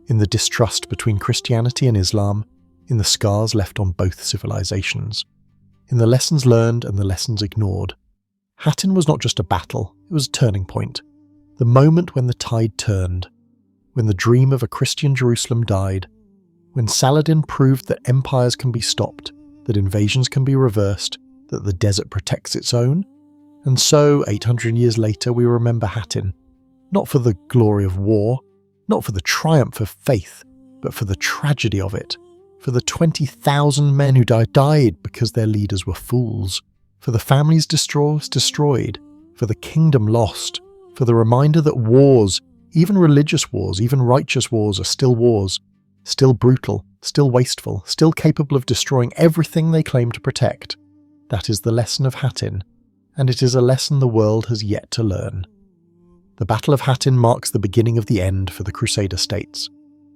S1: in the distrust between Christianity and Islam, in the scars left on both civilizations, in the lessons learned and the lessons ignored. Hattin was not just a battle, it was a turning point. The moment when the tide turned, when the dream of a Christian Jerusalem died, when Saladin proved that empires can be stopped, that invasions can be reversed, that the desert protects its own. And so, 800 years later, we remember Hattin, not for the glory of war, not for the triumph of faith, but for the tragedy of it, for the 20,000 men who died because their leaders were fools, for the families destroyed, for the kingdom lost, for the reminder that wars, even religious wars, even righteous wars, are still wars, still brutal, still wasteful, still capable of destroying everything they claim to protect. That is the lesson of Hattin, and it is a lesson the world has yet to learn. The Battle of Hattin marks the beginning of the end for the Crusader states.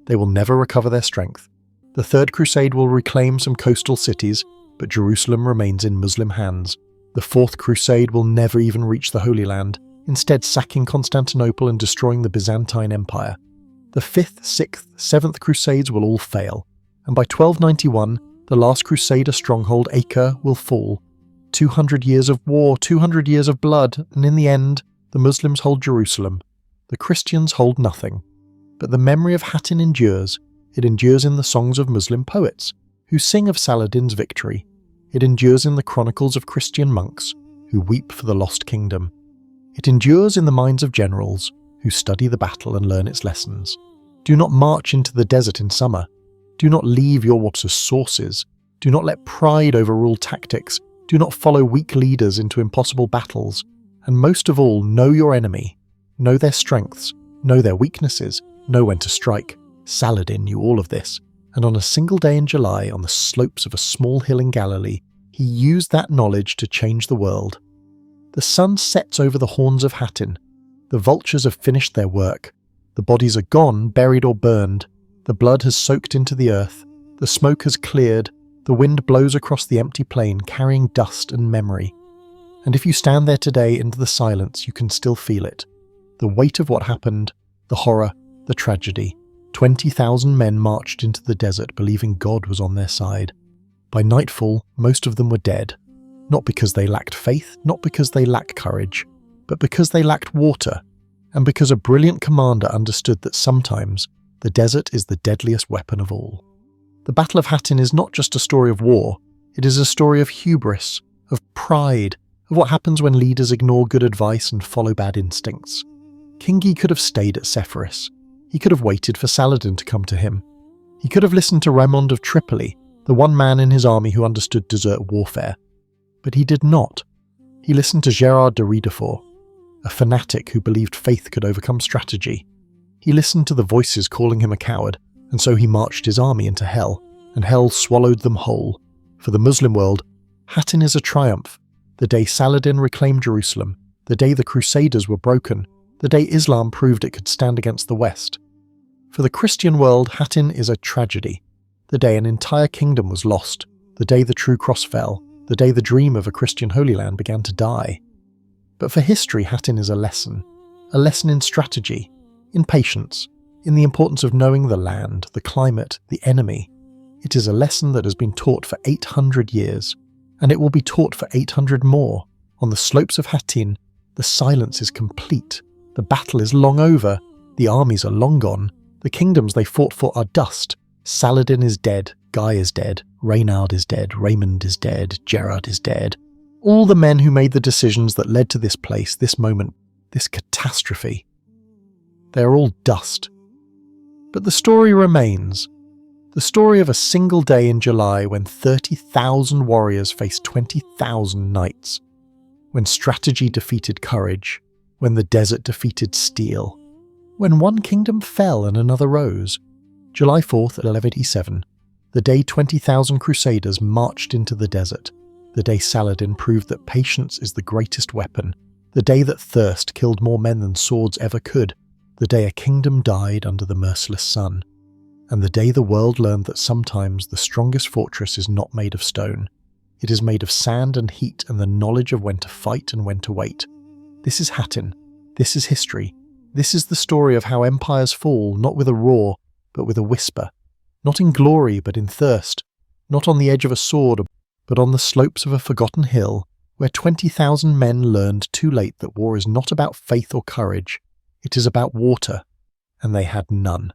S1: They will never recover their strength. The Third Crusade will reclaim some coastal cities, but Jerusalem remains in Muslim hands. The Fourth Crusade will never even reach the Holy Land, instead sacking Constantinople and destroying the Byzantine Empire. The 5th, 6th, 7th Crusades will all fail, and by 1291, the last Crusader stronghold, Acre, will fall. 200 years of war, 200 years of blood, and in the end, the Muslims hold Jerusalem. The Christians hold nothing. But the memory of Hattin endures. It endures in the songs of Muslim poets, who sing of Saladin's victory. It endures in the chronicles of Christian monks, who weep for the lost kingdom. It endures in the minds of generals, who study the battle and learn its lessons. Do not march into the desert in summer. Do not leave your water's sources. Do not let pride overrule tactics. Do not follow weak leaders into impossible battles. And most of all, know your enemy. Know their strengths. Know their weaknesses. Know when to strike. Saladin knew all of this, and on a single day in July, on the slopes of a small hill in Galilee, he used that knowledge to change the world. The sun sets over the horns of Hattin. The vultures have finished their work. The bodies are gone, buried or burned. The blood has soaked into the earth. The smoke has cleared. The wind blows across the empty plain, carrying dust and memory. And if you stand there today into the silence, you can still feel it. The weight of what happened, the horror, the tragedy. 20,000 men marched into the desert believing God was on their side. By nightfall, most of them were dead. Not because they lacked faith, not because they lacked courage, but because they lacked water, and because a brilliant commander understood that sometimes the desert is the deadliest weapon of all. The Battle of Hattin is not just a story of war, it is a story of hubris, of pride, of what happens when leaders ignore good advice and follow bad instincts. King Guy could have stayed at Sepphoris. He could have waited for Saladin to come to him. He could have listened to Raymond of Tripoli, the one man in his army who understood desert warfare. But he did not. He listened to Gerard de Riedefort, a fanatic who believed faith could overcome strategy. He listened to the voices calling him a coward, and so he marched his army into hell, and hell swallowed them whole. For the Muslim world, Hattin is a triumph. The day Saladin reclaimed Jerusalem, the day the Crusaders were broken, the day Islam proved it could stand against the West. For the Christian world, Hattin is a tragedy. The day an entire kingdom was lost, the day the true cross fell, the day the dream of a Christian Holy Land began to die. But for history, Hattin is a lesson in strategy, in patience, in the importance of knowing the land, the climate, the enemy. It is a lesson that has been taught for 800 years, and it will be taught for 800 more. On the slopes of Hattin, the silence is complete. The battle is long over. The armies are long gone. The kingdoms they fought for are dust. Saladin is dead. Guy is dead. Raynald is dead. Raymond is dead. Gerard is dead. All the men who made the decisions that led to this place, this moment, this catastrophe. They are all dust. But the story remains. The story of a single day in July when 30,000 warriors faced 20,000 knights. When strategy defeated courage. When the desert defeated steel. When one kingdom fell and another rose. July 4th at 1187, the day 20,000 Crusaders marched into the desert. The day Saladin proved that patience is the greatest weapon. The day that thirst killed more men than swords ever could. The day a kingdom died under the merciless sun. And the day the world learned that sometimes the strongest fortress is not made of stone. It is made of sand and heat and the knowledge of when to fight and when to wait. This is Hattin. This is history. This is the story of how empires fall, not with a roar, but with a whisper. Not in glory, but in thirst. Not on the edge of a sword, but on the slopes of a forgotten hill, where 20,000 men learned too late that war is not about faith or courage. It is about water, and they had none.